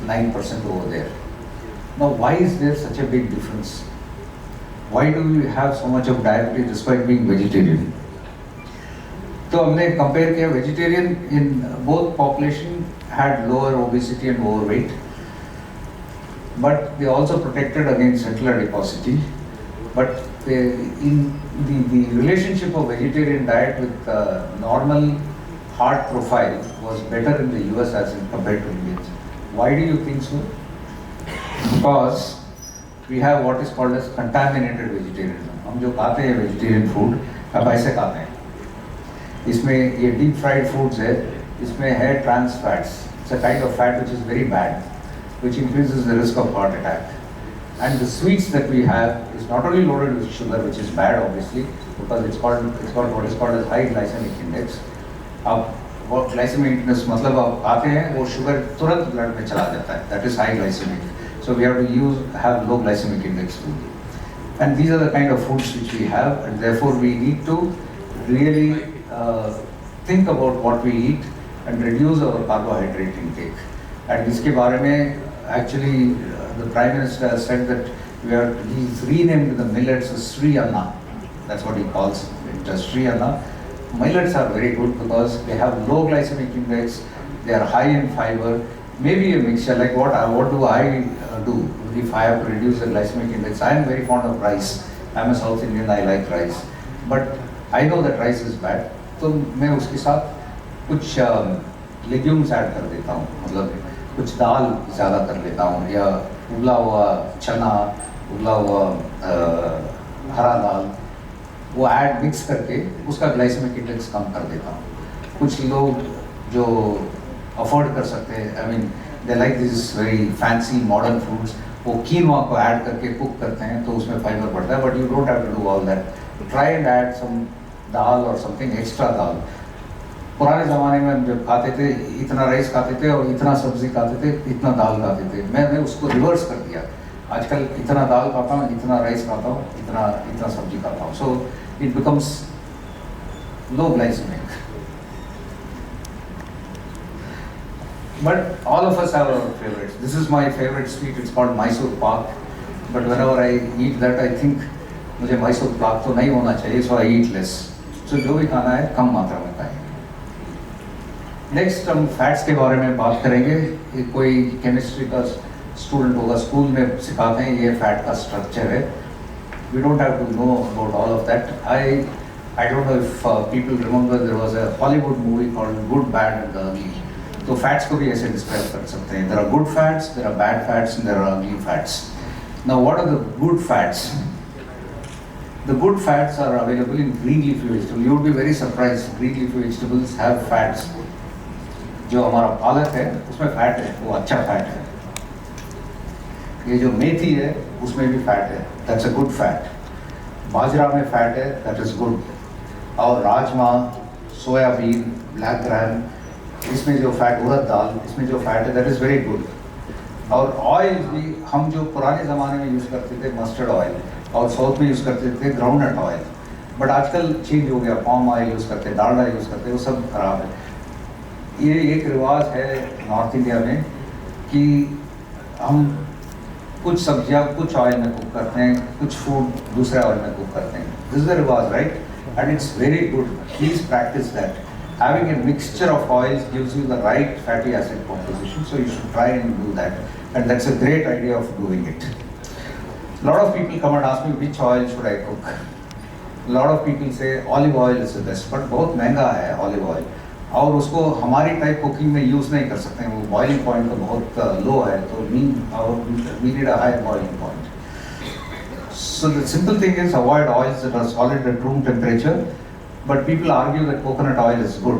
9% over there. Now, why is there such a big difference? Why do we have so much of diabetes despite being vegetarian? तो हमने compare किया, vegetarian in both population had lower obesity and overweight, but they also protected against central adiposity. But in the relationship of vegetarian diet with normal heart profile was better in the US as in compared to Indians. Why do you think so? Because we have what is called as contaminated vegetarianism. हम जो खाते हैं vegetarian food, अब ऐसे खाते हैं. इसमें ये डीप फ्राइड फूड्स है, इसमें है trans fats. It's a kind of fat which is very bad, which increases the risk of heart attack. And the sweets that we have is not only loaded with sugar, which is bad obviously, because it's called what is called as high glycemic index. अब वो glycaemic index मतलब आप खाते हैं वो sugar तुरंत blood में चला जाता है, that is high glycemic. So we have to have low glycemic index food, and these are the kind of foods which we have, and therefore we need to really think about what we eat and reduce our carbohydrate intake. And इसके बारे में actually the prime minister has said that he has renamed the millets as Sri Anna. That's what he calls it, as Sri Anna. Millets are very good because they have low glycemic index, they are high in fiber. Maybe a mixture like what do I do if I have to reduce the glycemic index? I am very fond of rice. I am a South Indian, I like rice. But I know that rice is bad. तो मैं उसके साथ कुछ legumes add कर देता हूँ, मतलब कुछ दाल ज़्यादा कर लेता हूँ, या उबला हुआ चना, उबला हुआ हरा दाल, वो ऐड मिक्स करके उसका ग्लाइसेमिक इंडेक्स कम कर देता हूँ. कुछ लोग जो अफोर्ड कर सकते हैं, I mean they like this very fancy modern foods, वो कीनवा को ऐड करके कुक करते हैं तो उसमें फाइबर बढ़ता है. But you don't have to do all that. Try and add some dal और समथिंग एक्स्ट्रा दाल. पुराने ज़माने में हम जब खाते थे इतना राइस खाते थे और इतना सब्जी खाते थे, इतना दाल खाते थे. मैंने उसको रिवर्स कर दिया. आजकल इतना दाल खाता हूँ, इतना राइस खाता हूँ, इतना सब्जी खाता हूँ. सो it becomes low glycemic. But all of us have our favorites. This is my favorite sweet, it's called Mysore Pak. But whenever I eat that, I think मुझे Mysore Pak तो नहीं होना चाहिए, so I eat less. So जो भी खाना है कम मात्रा में खाएं. नेक्स्ट हम फैट्स के बारे में बात करेंगे. कोई केमिस्ट्री का स्टूडेंट होगा, स्कूल में सिखाते हैं ये फैट का स्ट्रक्चर है. We don't have to know about all of that. I don't know if people remember there was a Hollywood movie called Good, Bad and the Ugly. तो fats को भी ऐसे डिस्क्राइब कर सकते हैं. There are good fats, there are bad fats, and there are ugly fats. Now, what are the good fats? The good fats are available in green leafy vegetables. You would be very surprised. Green leafy vegetables have fats. जो हमारा पालक है उसमें fat है, वो अच्छा fat है. ये जो मेथी है उसमें भी फैट है, that's a good fat. बाजरा में फैट है, that is good. और राजमा, सोयाबीन, ब्लैक ग्राम, इसमें जो फैट, उड़द दाल, इसमें जो फैट है, that is very good. और ऑयल भी हम जो पुराने ज़माने में यूज़ करते थे मस्टर्ड ऑयल, और साउथ में यूज़ करते थे ग्राउंडनट ऑयल, बट आजकल चेंज हो गया, पाम ऑयल यूज़ करते हैं, डालडा यूज़ करते हैं, वो सब खराब है. ये एक रिवाज है नॉर्थ इंडिया में कि हम कुछ सब्जियां कुछ ऑयल में कुक करते हैं, कुछ फूड दूसरे ऑयल में कुक करते हैं. दिस इज द रिवाज, right? And it's very good. Please practice that. Having a mixture of oils gives you the right fatty acid composition, so you should try and do that. And that's a great idea of doing it. A lot of people come and ask me which oil should I cook. A lot of people say olive oil is the best, but बहुत महंगा है olive oil. और उसको हमारी type cooking में use नहीं कर सकते हैं, वो बॉइलिंग पॉइंट तो बहुत लो है, तो we need a higher boiling point. So the simple thing is avoid oils that are solid at room temperature. But people argue that coconut oil is good.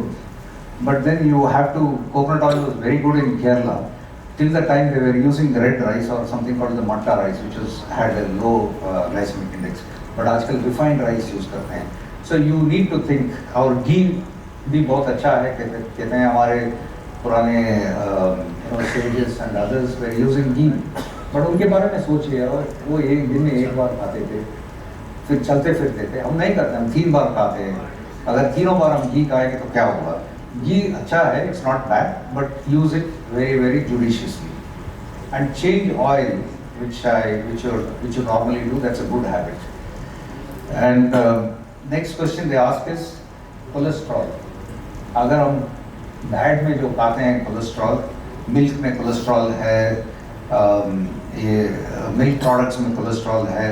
But then you have to, coconut oil was very good in Kerala till the time they were using the red rice or something called the matta rice, which had a low glycemic index. But आजकल refined rice use करते हैं. So you need to think. और घी भी बहुत अच्छा है, कहते हैं हमारे पुराने sages and others were using ghee. But उनके बारे में सोच लिया और वो एक दिन में एक बार खाते थे, फिर चलते फिरते थे. हम नहीं करते, हम 3 बार खाते हैं. अगर तीनों बार हम घी खाएंगे तो क्या होगा? घी अच्छा है, it's not bad, but use it very very judiciously and change oil which you normally do. That's a good habit. And next question they ask is cholesterol. अगर हम डाइट में जो खाते हैं कोलेस्ट्रॉल, मिल्क में कोलेस्ट्रॉल है, ये milk products में कोलेस्ट्रॉल है,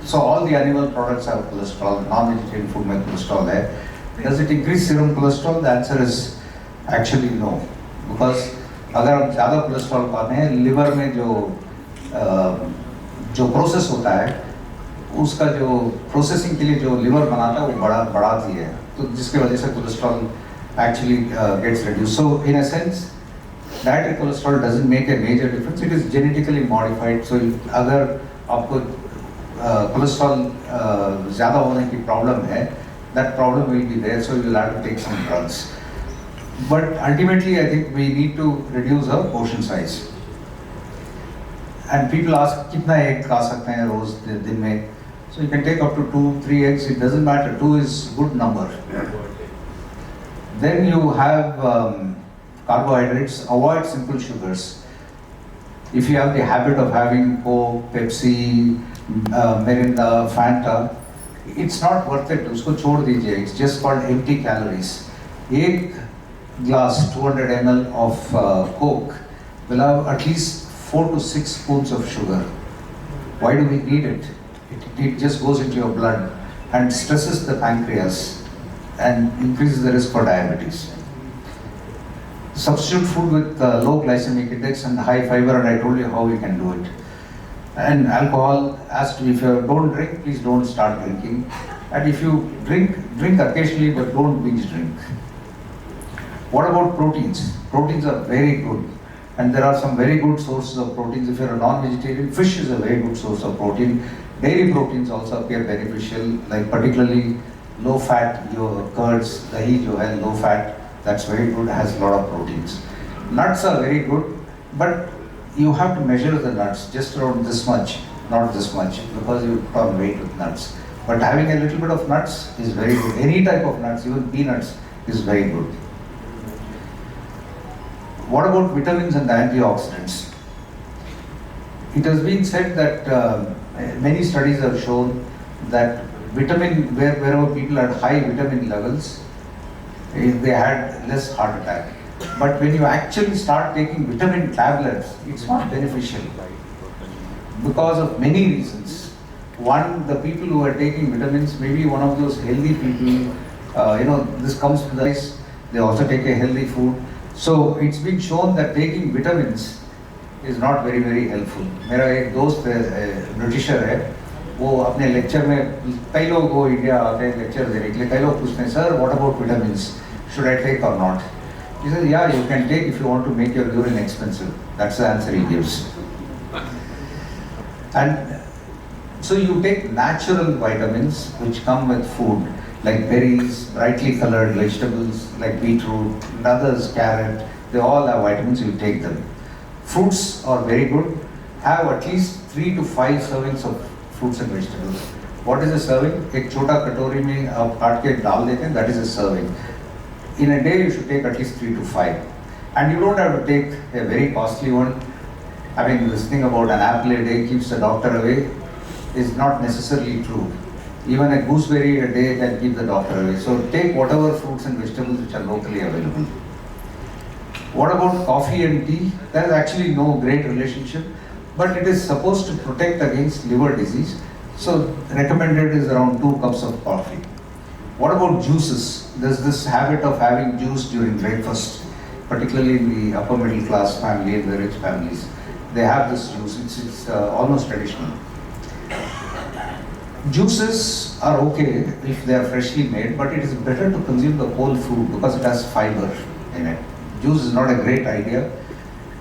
so all the animal products have cholesterol, non-vegetarian food में कोलेस्ट्रॉल है. Does it increase serum cholesterol? The answer is actually no, because अगर हम ज़्यादा कोलेस्ट्रॉल खाते हैं, लिवर में जो प्रोसेस होता है, उसका जो प्रोसेसिंग के लिए जो लिवर बनाता है वो बढ़ाती है, तो जिसके वजह से cholesterol actually gets reduced. So in a sense, dietary cholesterol doesn't make a major difference. It is genetically modified. So अगर आपको कोलेस्ट्रॉल ज़्यादा होने की प्रॉब्लम है, that problem will be there, so you will have to take some drugs. But ultimately, I think we need to reduce our portion size. And people ask, कितना egg खा सकते हैं रोज दिन में? So you can take up to 2-3 eggs. It doesn't matter. 2 is good number. Then you have carbohydrates. Avoid simple sugars. If you have the habit of having Coke, Pepsi, Mirinda, Fanta, it's not worth it. उसको छोड़ दीजिए. It's just called empty calories. एक glass 200 ml of Coke will have at least 4 to 6 spoons of sugar. Why do we need it? It just goes into your blood and stresses the pancreas and increases the risk for diabetes. Substitute food with low glycemic index and high fiber, and I told you how we can do it. And alcohol, if you don't drink, please don't start drinking. And if you drink occasionally, but don't binge drink. What about proteins? Proteins are very good, and there are some very good sources of proteins. If you're a non-vegetarian, fish is a very good source of protein. Dairy proteins also appear beneficial, like particularly low-fat curds, dahi jo hai low fat, that's very good, has a lot of proteins. Nuts are very good, but you have to measure the nuts just around this much, not this much, because you put on weight with nuts. But having a little bit of nuts is very good. Any type of nuts, even peanuts, is very good. What about vitamins and antioxidants? It has been said that many studies have shown that wherever people had high vitamin levels, they had less heart attack. But when you actually start taking vitamin tablets, it's not beneficial because of many reasons. One, the people who are taking vitamins, maybe one of those healthy people, this comes with the rice, they also take a healthy food. So it's been shown that taking vitamins is not very very helpful. मेरा एक दोस्त britisher है, वो अपने lecture में कई लोग वो इंडिया आते हैं लेक्चर देने के लिए, कई लोग पूछते हैं sir what about vitamins, should I take और not? He says yeah, you can take if you want to make your urine expensive. That's the answer he gives. And so you take natural vitamins which come with food, like berries, brightly colored vegetables like beetroot and others, carrot, they all have vitamins, you take them. Fruits are very good. Have at least 3 to 5 servings of fruits and vegetables. What is a serving? एक छोटा कटोरी में आप काट के डाल देते हैं, that is a serving. In a day you should take at least 3 to 5. And you don't have to take a very costly one. I mean, this thing about an apple a day keeps the doctor away is not necessarily true. Even a gooseberry a day can keep the doctor away. So take whatever fruits and vegetables which are locally available. What about coffee and tea? There is actually no great relationship, but it is supposed to protect against liver disease. So recommended is around 2 cups of coffee. What about juices? There's this habit of having juice during breakfast, particularly in the upper middle class family and the rich families. They have this juice, it's almost traditional. Juices are okay if they are freshly made, but it is better to consume the whole fruit because it has fiber in it. Juice is not a great idea.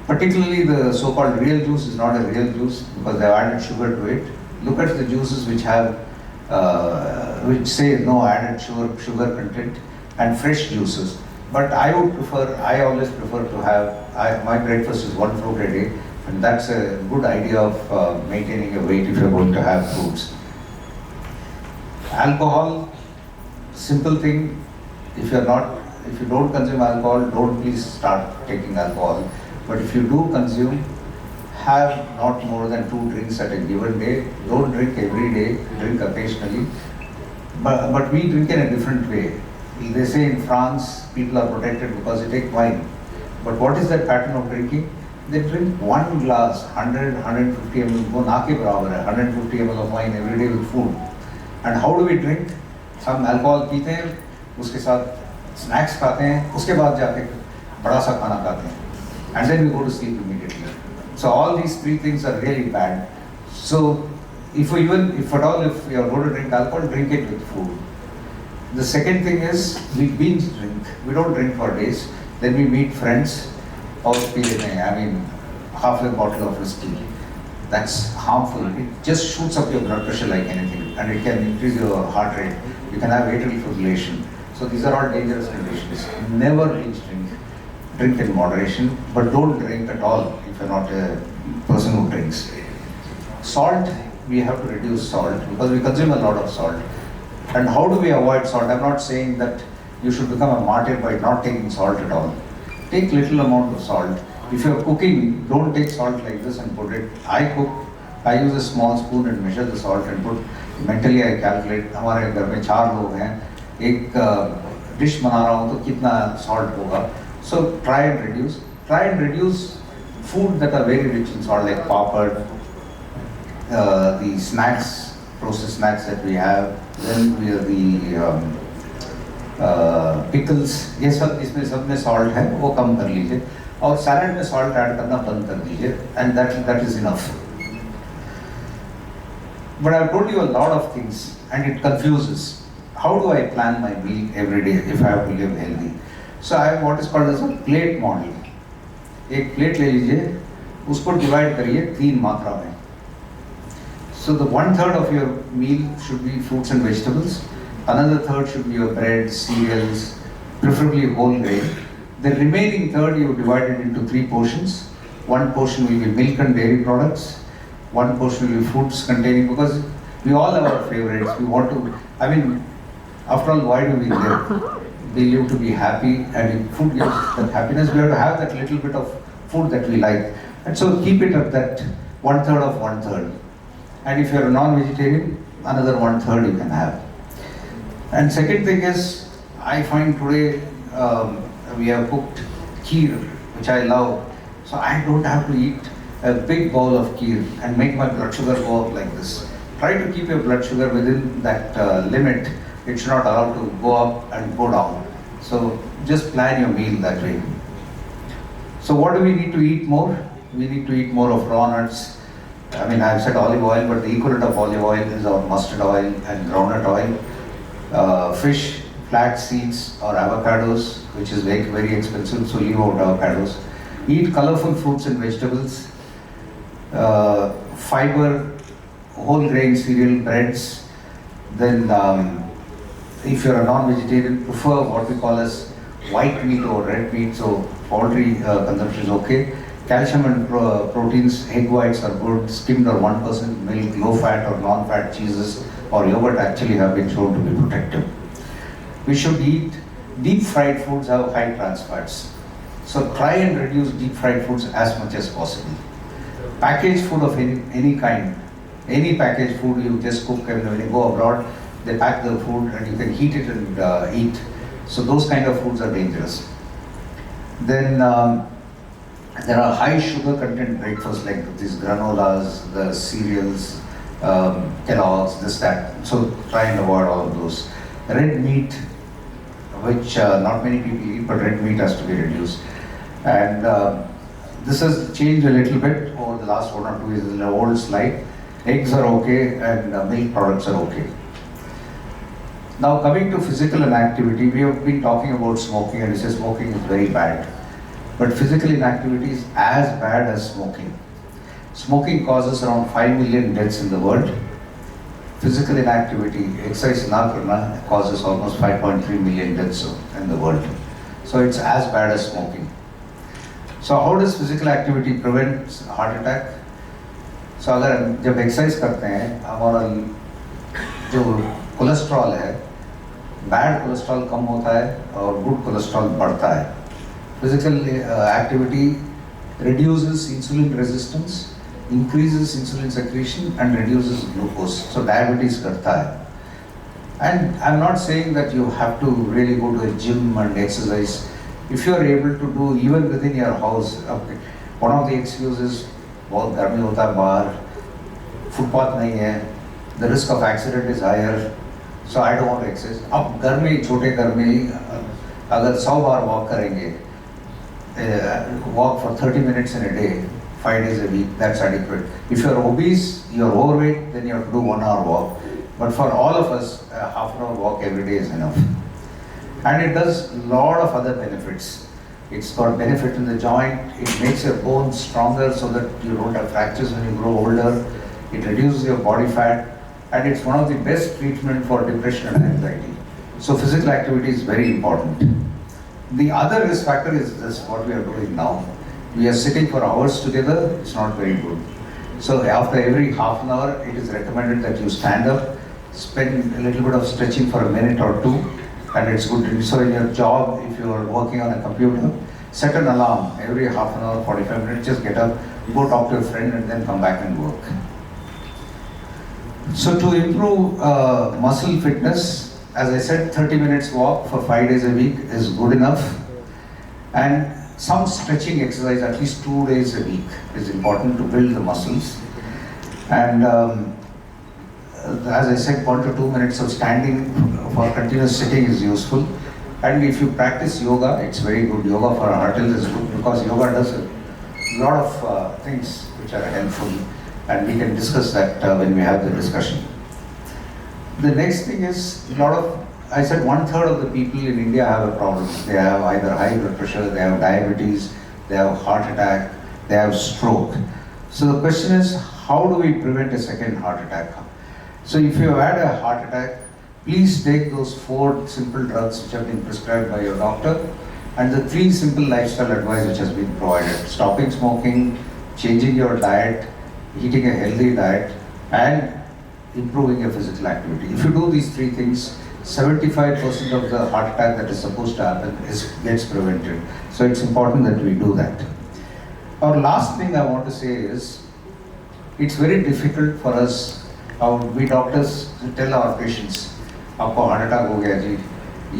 Particularly the so-called real juice is not a real juice because they have added sugar to it. Look at the juices which have, which say no added sugar content, and fresh juices. But I always prefer to have, my breakfast is 1 fruit a day, and that's a good idea of maintaining a weight if you're going to have fruits. Alcohol, simple thing, if you don't consume alcohol, don't please start taking alcohol. But if you do consume, have not more than 2 drinks at a given day. Don't drink every day, drink occasionally. But we drink in a different way. They say in France, people are protected because they take wine. But what is that pattern of drinking? They drink 1 glass, 100, 150 ml, वो ना के बराबर है, 150 ml of wine every day with food. And how do we drink? हम alcohol पीते हैं, उसके साथ snacks खाते हैं, उसके बाद जाके बड़ा सा खाना खाते हैं. And then we go to sleep immediately. So all these 3 things are really bad. So if you are going to drink alcohol, drink it with food. The second thing is we binge drink. We don't drink for days. Then we meet friends. I mean, half a bottle of whiskey. That's harmful. It just shoots up your blood pressure like anything, and it can increase your heart rate. You can have atrial fibrillation. So these are all dangerous conditions. Never binge drink. Drink in moderation, but don't drink at all if you're not a person who drinks. Salt, we have to reduce salt because we consume a lot of salt. And how do we avoid salt? I'm not saying that you should become a martyr by not taking salt at all. Take little amount of salt. If you're cooking, don't take salt like this and put it. I cook, I use a small spoon and measure the salt and put, mentally I calculate, हमारे घर में 4 लोग हैं, एक dish बना रहा हूँ तो कितना salt होगा. So try and reduce food that are very rich in salt, like papad, the snacks, processed snacks that we have, then we have the pickles, ये सब इसमें सब में salt है, वो कम कर लीजिए, और salad में salt add करना बंद कर दीजिए, and that is enough. But I've told you a lot of things, and it confuses. How do I plan my meal every day if I have to live healthy? So I have what is called as a plate model. एक plate ले लीजिए, उसको divide करिए 3 मात्रा में. So the 1/3 of your meal should be fruits and vegetables. Another third should be your bread, cereals, preferably whole grain. The remaining third you divide it into 3 portions. 1 portion will be milk and dairy products. 1 portion will be fruits containing, because we all have our favorites. We want to, I mean, after all, why do we live? We live to be happy, and if food gives that happiness, we have to have that little bit of food that we like. And so keep it at that 1/3 of 1/3. And if you're a non-vegetarian, another 1/3 you can have. And second thing is, I find today we have cooked kheer, which I love. So I don't have to eat a big bowl of kheer and make my blood sugar go up like this. Try to keep your blood sugar within that limit. It should not allow to go up and go down. So just plan your meal that way. So what do we need to eat more? We need to eat more of raw nuts. I mean, I've said olive oil, but the equivalent of olive oil is our mustard oil and groundnut oil. Fish, flax seeds or avocados, which is very, very expensive, so leave out avocados. Eat colorful fruits and vegetables. Fiber, whole grain cereal, breads. Then if you're a non-vegetarian, prefer what we call as white meat or red meat, so poultry consumption is okay. Calcium and proteins, egg whites are good, skimmed or 1% milk, low-fat or non-fat cheeses or yogurt actually have been shown to be protective. We should eat deep-fried foods have high trans fats. So try and reduce deep-fried foods as much as possible. Packaged food of any kind, any packaged food you just cook, and when you go abroad, they pack the food and you can heat it and eat. So those kind of foods are dangerous. Then there are high sugar content breakfasts like these granolas, the cereals, Kellogg's, this, that. So try and avoid all of those. Red meat, which not many people eat, but red meat has to be reduced. And this has changed a little bit over the last 1 or 2 years. It's an old slide. Eggs are okay and milk products are okay. Now coming to physical inactivity, we have been talking about smoking and we say smoking is very bad. But physical inactivity is as bad as smoking. Smoking causes around 5 million deaths in the world. Physical inactivity, exercise na karna, causes almost 5.3 million deaths in the world. So it's as bad as smoking. So how does physical activity prevent heart attack? So अगर जब exercise करते हैं हमारा जो cholesterol है, bad cholesterol कम होता है और गुड कोलेस्ट्रॉल बढ़ता है. Physical activity reduces insulin resistance, increases insulin secretion and reduces glucose. So diabetes करता है. And I'm not saying that you have to really go to a gym and exercise. If you are able to do even within your house, okay. One of the excuses, बहुत गर्मी होता है बाहर, footpath नहीं है, the risk of accident is higher, so I don't want to exercise. अब घर में छोटे घर में अगर 100 बार वॉक करेंगे, walk for 30 minutes in a day, 5 days a week, that's adequate. If you're obese, you're overweight, then you have to do 1 hour walk. But for all of us, half an hour walk every day is enough. And it does a lot of other benefits. It's got benefit in the joint, it makes your bones stronger so that you don't have fractures when you grow older, it reduces your body fat, and it's one of the best treatment for depression and anxiety. So physical activity is very important. The other risk factor is this, what we are doing now. We are sitting for hours together, it's not very good. So after every half an hour, it is recommended that you stand up, spend a little bit of stretching for a minute or two, and it's good. So in your job, if you are working on a computer, set an alarm every half an hour, 45 minutes, just get up, go talk to a friend and then come back and work. So to improve muscle fitness, as I said, 30 minutes walk for 5 days a week is good enough. And some stretching exercise at least 2 days a week is important to build the muscles. And as I said, 1 to 2 minutes of standing for continuous sitting is useful. And if you practice yoga, it's very good. Yoga for our heart health is good because yoga does a lot of things which are helpful. And we can discuss that when we have the discussion. The next thing is I said 1/3 of the people in India have a problem. They have either high blood pressure, they have diabetes, they have heart attack, they have stroke. So the question is, how do we prevent a second heart attack? So if you have had a heart attack, please take those 4 simple drugs which have been prescribed by your doctor and the 3 simple lifestyle advice which has been provided. Stopping smoking, changing your diet, eating a healthy diet, and improving your physical activity. If you do these 3 things, 75% of the heart attack that is supposed to happen gets prevented. So it's important that we do that. Our last thing I want to say is, it's very difficult for us, we doctors, to tell our patients, आपको heart attack हो गया जी,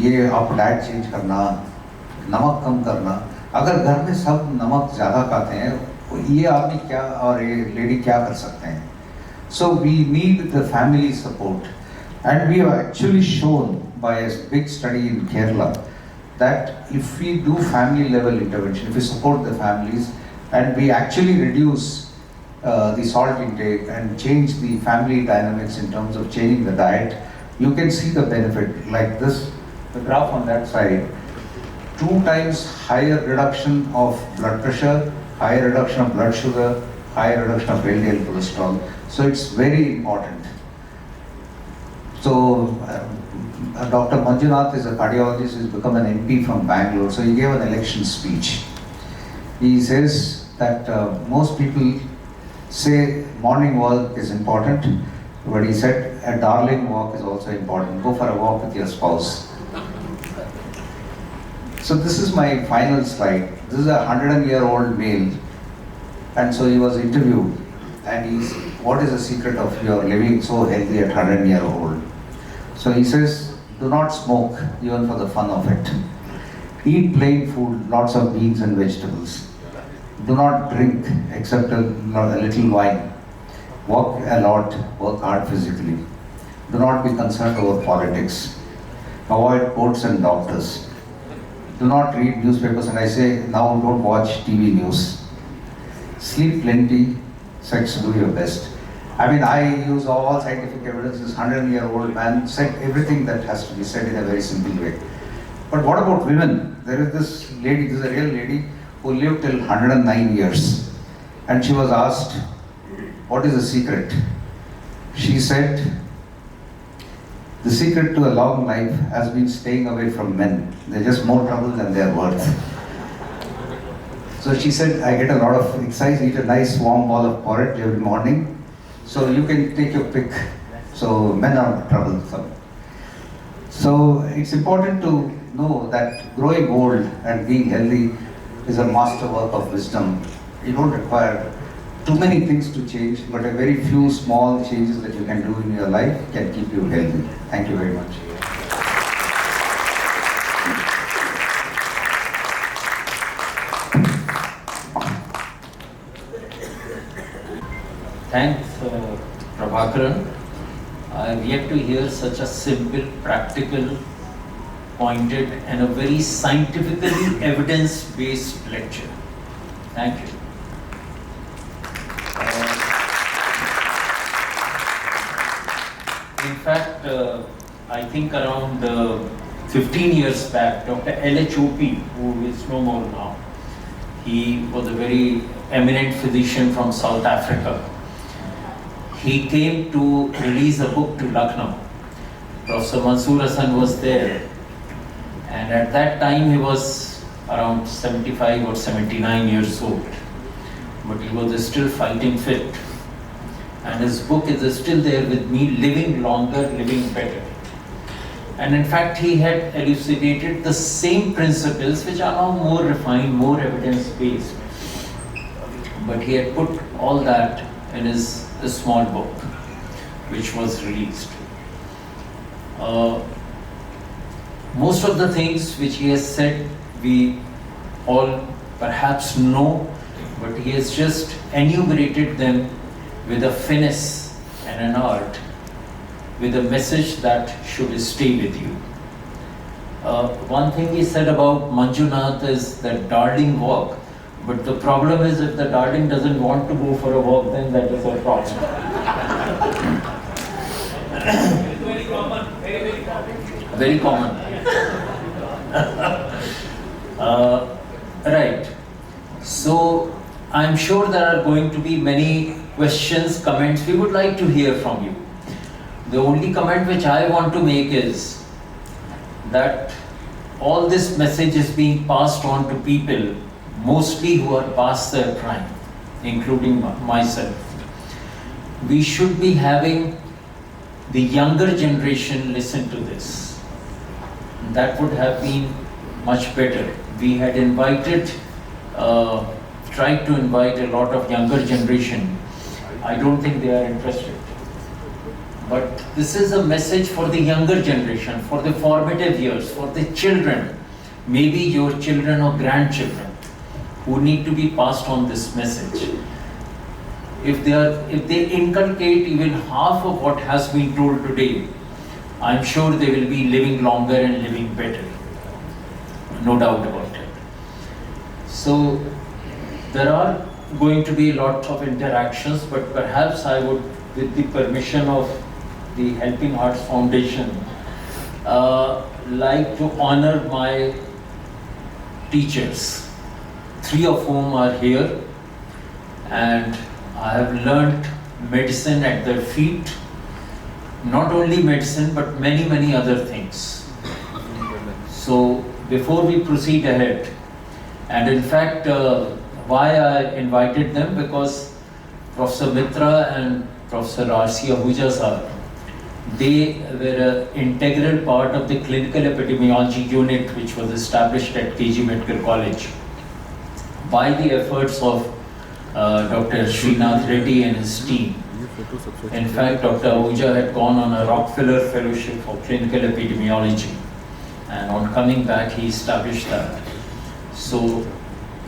ये आप diet change करना, नमक कम करना. अगर घर में सब नमक ज़्यादा खाते हैं, ये आदमी क्या और ये लेडी क्या कर सकते हैं? So we need the family support. And we have actually shown by a big study in Kerala that if we do family level intervention, if we support the families and we actually reduce the salt intake and change the family dynamics in terms of changing the diet, you can see the benefit like this, the graph on that side, 2 times higher reduction of blood pressure, higher reduction of blood sugar, higher reduction of LDL cholesterol. So it's very important. So Dr. Manjunath is a cardiologist, he's become an MP from Bangalore. So he gave an election speech. He says that most people say morning walk is important, but he said a darling walk is also important. Go for a walk with your spouse. So this is my final slide. This is a 100-year-old male, and so he was interviewed, and he's, what is the secret of your living so healthy at 100-year-old? So he says, do not smoke even for the fun of it. Eat plain food, lots of beans and vegetables. Do not drink except a little wine. Walk a lot, work hard physically. Do not be concerned over politics. Avoid courts and doctors. Do not read newspapers, and I say now don't watch TV news. Sleep plenty, sex, do your best. I mean, I use all scientific evidence. This 100-year-old man said everything that has to be said in a very simple way. But what about women? There is this lady, this is a real lady, who lived till 109 years. And she was asked, what is the secret? She said, the secret to a long life has been staying away from men. They're just more trouble than they're worth. So she said, I get a lot of exercise, eat a nice warm bowl of porridge every morning. So you can take your pick. So men are troublesome. So it's important to know that growing old and being healthy is a masterwork of wisdom. You don't require too many things to change, but a very few small changes that you can do in your life can keep you healthy. Thank you very much. Thanks, Prabhakaran. I have yet to hear such a simple, practical, pointed, and a very scientifically evidence-based lecture. Thank you. In fact, I think around 15 years back, Dr. L.H. Opie, who is no more now, he was a very eminent physician from South Africa. He came to release a book to Lucknow. Professor Mansoor Hassan was there, and at that time he was around 75 or 79 years old, but he was still fighting fit. And his book is still there with me, Living Longer, Living Better. And in fact, he had elucidated the same principles which are now more refined, more evidence-based. But he had put all that in his small book, which was released. Most of the things which he has said, we all perhaps know, but he has just enumerated them with a finesse and an art, with a message that should stay with you. One thing he said about Manjunath is that darling walk, but the problem is if the darling doesn't want to go for a walk, then that is a problem. Very common, very common. Very common. Right. So I'm sure there are going to be many questions, comments. We would like to hear from you. The only comment which I want to make is that all this message is being passed on to people, mostly who are past their prime, including myself. We should be having the younger generation listen to this. That would have been much better. We had invited, tried to invite a lot of younger generation. I don't think they are interested. But this is a message for the younger generation, for the formative years, for the children, maybe your children or grandchildren, who need to be passed on this message. If they inculcate even half of what has been told today, I'm sure they will be living longer and living better. no doubt about it. So there are going to be a lot of interactions, but perhaps I would, with the permission of the Helping Hearts Foundation, like to honor my teachers, 3 of whom are here, and I have learnt medicine at their feet. Not only medicine, but many other things. So before we proceed ahead, and in fact, why I invited them, because Professor Mitra and Professor R.C. Ahuja sir, they were an integral part of the clinical epidemiology unit which was established at KG Medical College by the efforts of Dr. Srinath Reddy and his team. In fact, Dr. Ahuja had gone on a Rockefeller Fellowship for Clinical Epidemiology, and on coming back he established that. So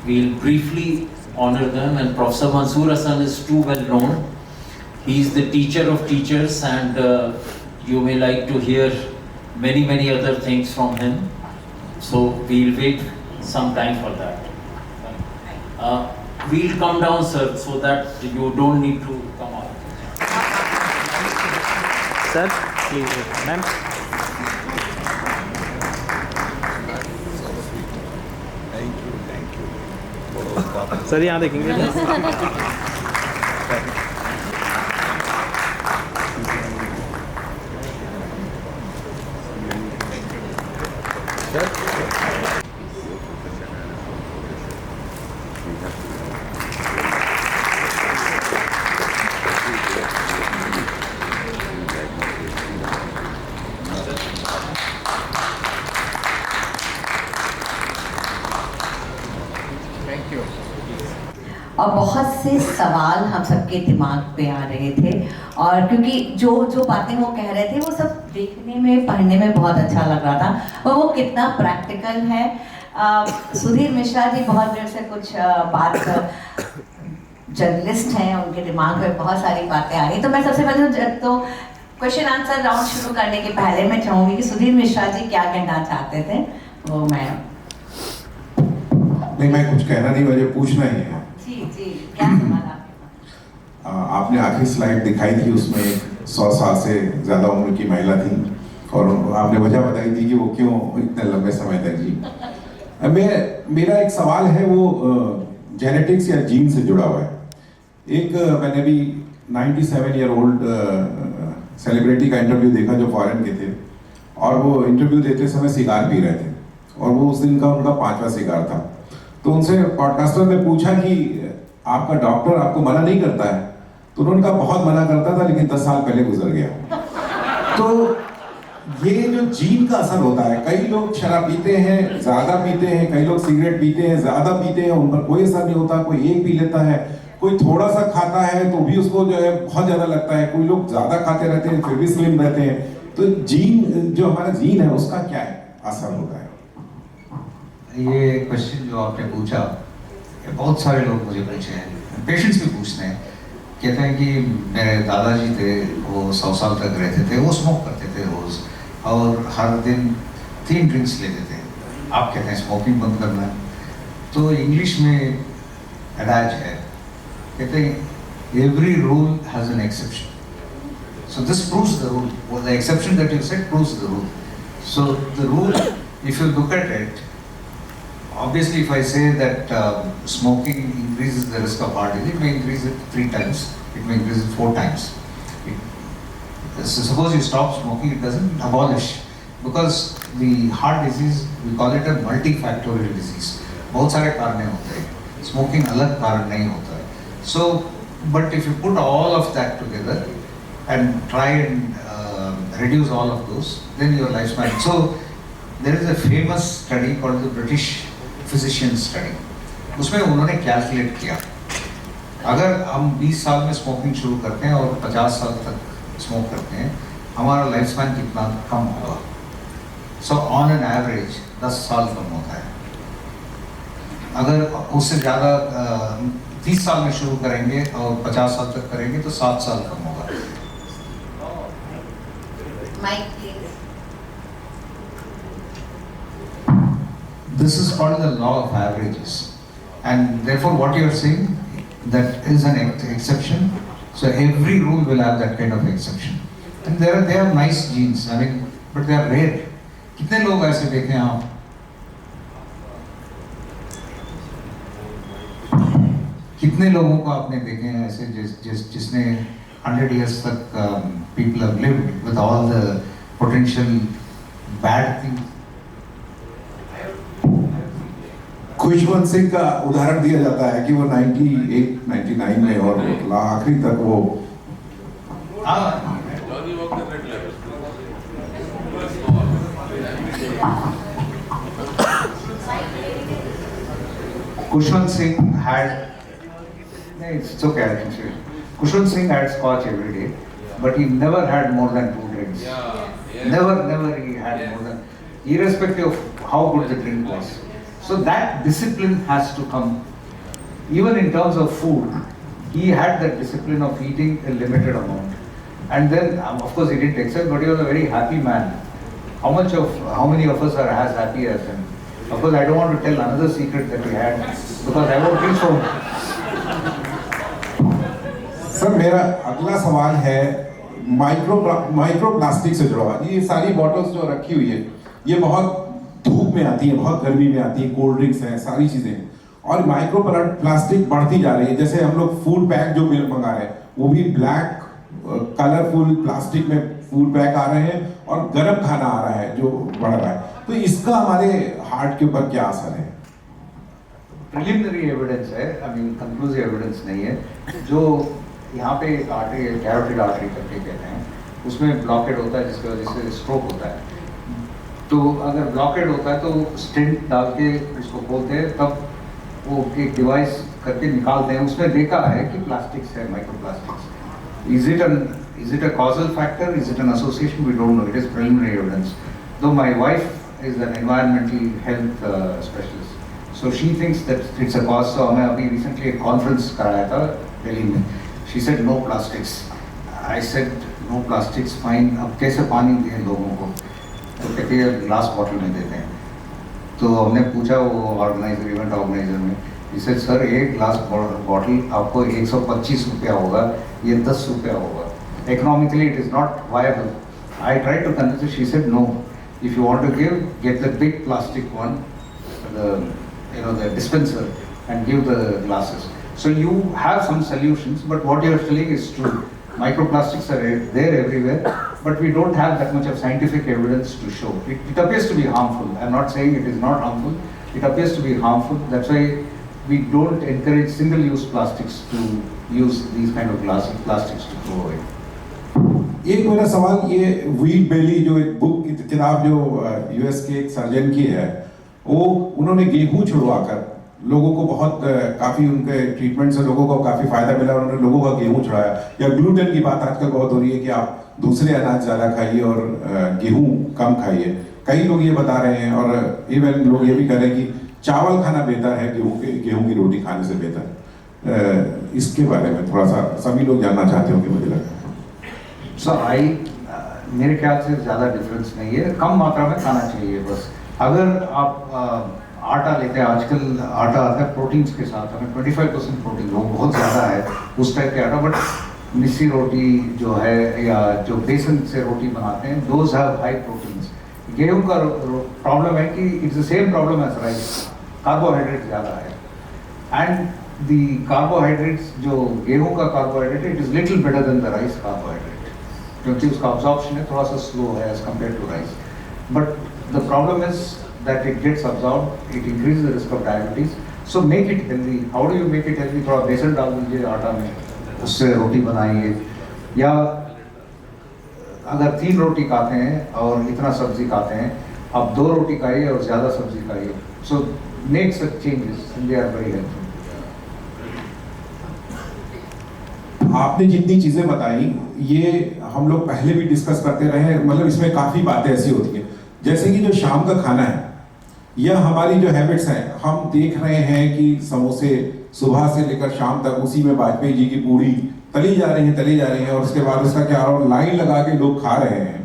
we'll briefly honor them, and Professor Mansoor Hassan is too well known. He is the teacher of teachers, and you may like to hear many other things from him. So we'll wait some time for that. We'll come down, sir, so that you don't need to come out. Sir, please, ma'am. Sir यहाँ देखेंगे और बहुत से सवाल हम सबके दिमाग पे आ रहे थे, और क्योंकि जो बातें वो कह रहे थे वो सब देखने में पढ़ने में बहुत अच्छा लग रहा था, और वो कितना प्रैक्टिकल है। सुधीर मिश्रा जी बहुत देर से कुछ बात, जर्नलिस्ट हैं, उनके दिमाग में बहुत सारी बातें आ रही। तो मैं सबसे पहले तो क्वेश्चन आंसर राउंड शुरू करने के पहले मैं चाहूँगी कि सुधीर मिश्रा जी क्या कहना चाहते थे, वो मैं नहीं, मैं कुछ कहना नहीं, मुझे पूछना ही है। जी क्या सवाल आपके पास? आपने आखिरी स्लाइड दिखाई थी, उसमें 100 साल से ज़्यादा उम्र की महिला थी, और आपने वजह बताई थी कि वो क्यों इतने लंबे समय तक जी। मेरा एक सवाल है, वो जेनेटिक्स या जीन से जुड़ा हुआ है। एक मैंने भी 97 ईयर ओल्ड सेलिब्रिटी का इंटरव्यू देखा जो फॉरेन के थे, और वो इंटरव्यू देते समय सिगार पी रहे थे, और वो उस दिन का उनका 5वां सिगार था। तो उनसे पॉडकास्टर ने पूछा कि आपका डॉक्टर आपको मना नहीं करता है? तो उन्होंने कहा बहुत मना करता था, लेकिन 10 साल पहले गुजर गया। तो ये जो जीन का असर होता है, कई लोग शराब पीते हैं, ज्यादा पीते हैं, कई लोग सिगरेट पीते हैं, ज्यादा पीते हैं, उन पर कोई असर नहीं होता, कोई एक पी लेता है, कोई थोड़ा सा खाता है तो भी उसको जो है बहुत ज्यादा लगता है, कोई लोग ज्यादा खाते रहते हैं फिर भी स्लिम रहते हैं। तो जीन, जो हमारा जीन है, उसका क्या है असर होता है? ये क्वेश्चन जो आपने पूछा, ये बहुत सारे लोग मुझे पूछे हैं, पेशेंट्स भी पूछते हैं, कहते हैं कि मेरे दादाजी थे, वो 100 साल तक रहते थे, वो स्मोक करते थे रोज, और हर दिन 3 ड्रिंक्स लेते थे। आप कहते हैं स्मोकिंग बंद करना है। तो इंग्लिश में एडाज है, कहते हैं every rule has an exception, so this proves the rule, the exception that you said proves the rule. So the rule, if you look at it, obviously if I say that smoking increases the risk of heart disease, it may increase it 3 times, it may increase it 4 times. So suppose you stop smoking, it doesn't abolish, because the heart disease, we call it a multifactorial disease. बहुत सारे कारण होते हैं, smoking अलग कारण नहीं होता है. So, but if you put all of that together and try and reduce all of those, then your lifespan. So there is a famous study called the British physician study, उसमें उन्होंने calculate किया, अगर हम 20 साल में smoking शुरू करते हैं और 50 साल तक स्मोक करते हैं, हमारा लाइफ स्पैन कितना कम होगा। सो ऑन एन एवरेज 10 साल कम होता है। अगर उससे ज़्यादा 30 साल में शुरू करेंगे और 50 साल तक करेंगे तो 7 साल कम होगा। this is called the law of averages, and therefore what you are saying, that is an exception. So every rule will have that kind of exception, and they have nice genes. I mean, but they are rare. कितने लोग ऐसे देखे हैं आप? कितने लोगों को आपने देखे हैं ऐसे जिसने 100 years तक people have lived with all the potential bad things? Khushwant Singh का उदाहरण दिया जाता है कि वो 98, 99 में और आखिरी तक वो Kushwant Singh had, it's okay, I can say it. Kushwant Singh had scotch every day, but he never had more than 2 drinks. Never he had more than, irrespective of how good the drink was. So that discipline has to come. Even in terms of food, he had that discipline of eating a limited amount. And then, of course, he didn't excel, but he was a very happy man. How many of us are as happy as him? Of course, I don't want to tell another secret that he had, because I won't think so. Sir मेरा अगला सवाल है micro plastic से जुड़ा हुआ। ये सारी bottles जो रखी हुई है, ये बहुत धूप में आती है, बहुत गर्मी में आती है, कोल्ड ड्रिंक्स हैं, सारी चीजें हैं, और माइक्रो प्लास्टिक बढ़ती जा रही है। जैसे हम लोग फूड पैक जो मंगा रहे हैं, वो भी ब्लैक कलरफुल प्लास्टिक में फूड पैक आ रहे हैं, और गर्म खाना आ रहा है जो बढ़ रहा है। तो इसका हमारे हार्ट के ऊपर क्या असर है? प्रिलिमिनरी एविडेंस है, आई मीन कंक्लूसिव एविडेंस नहीं है। जो यहाँ पे एक आर्टरी है, कैरोटिड आर्टरी करके कहते हैं, उसमें ब्लॉकेड होता है, जिसकी वजह से स्ट्रोक होता है। तो अगर ब्लॉकेड होता है तो स्टेंट डाल के उसको खोलते हैं, तब वो एक डिवाइस करके निकालते हैं। उसमें देखा है कि प्लास्टिक्स है, micro plastics. Is it a causal factor? Is it an association? We don't know. It is preliminary evidence. Though my wife is an environmental health specialist, so she thinks that it's a cause. So हमने अभी recently एक conference कराया था दिल्ली में. She said no plastics. I said no plastics, fine. अब कैसे पानी दें लोगों को? तो कहते हैं ग्लास बॉटल में देते हैं। तो हमने पूछा वो ऑर्गेनाइजर, इवेंट ऑर्गेनाइजर में, इसे सर एक ग्लास बॉटल आपको 125 रुपया होगा, ये 10 रुपया होगा। Economically it is not viable. I tried to convince her. She said no. If you want to give, get the big plastic one, the dispenser, and give the glasses. So you have some solutions, but what you are telling is true. Microplastics are there everywhere, but we don't have that much of scientific evidence to show. It appears to be harmful. I'm not saying it is not harmful. It appears to be harmful. That's why we don't encourage single-use plastics to use these kind of plastics to throw away. एक मेरा सवाल ये we'll बेली जो एक book की किताब जो US के एक सर्जन की है, वो उन्होंने गेहूं छुड़वाकर लोगों को बहुत काफी उनके ट्रीटमेंट से लोगों को काफी फायदा मिला, उन्होंने लोगों का गेहूं छुड़ाया। या ग्लूटेन की बात आजकल बहुत हो रही है कि आप दूसरे अनाज ज्यादा खाइए और गेहूं कम खाइए। कई लोग ये बता रहे हैं, और इवन लोग ये भी कह रहे हैं कि चावल खाना बेहतर है गेहूं की रोटी खाने से बेहतर। इसके बारे में थोड़ा सा सभी लोग जानना चाहते होंगे, मुझे लगता है। So मेरे ख्याल से ज़्यादा डिफरेंस नहीं है, कम मात्रा में खाना चाहिए बस। अगर आप आटा लेते हैं, आजकल आटा आता है प्रोटीन्स के साथ, हमें 25% प्रोटीन, वो बहुत ज़्यादा है उस टाइप के आटा। बट मिस्सी रोटी जो है या जो बेसन से रोटी बनाते हैं, दोज हैव हाई प्रोटीन्स। गेहूँ का प्रॉब्लम है कि it's the same problem as rice, carbohydrate ज़्यादा है। एंड द कार्बोहाइड्रेट्स, जो गेहूँ का carbohydrate, it is little better than the rice carbohydrate, क्योंकि उसका अब्जॉर्प्शन है थोड़ा सा स्लो है as compare to rice. But the problem is that it gets absorbed, it increase the risk of diabetes. So make it healthy. How do you make it healthy? थोड़ा बेसन डाल दीजिए आटा में, उससे रोटी बनाइए। या अगर 3 रोटी खाते हैं और इतना सब्जी खाते हैं, आप 2 रोटी खाइए और ज़्यादा सब्जी खाइए। So make such changes, they are very helpful. आपने जितनी चीजें बताई, ये हम लोग पहले भी डिस्कस करते रहे हैं, मतलब इसमें काफी बातें ऐसी होती हैं, जैसे कि जो शाम का खाना है या हमारी जो हैबिट्स हैं, हम देख रहे हैं कि समोसे सुबह से लेकर शाम तक उसी में वाजपेयी जी की पूरी तली जा रही है, और उसके बाद उसका क्या और लाइन लगा के लोग खा रहे हैं।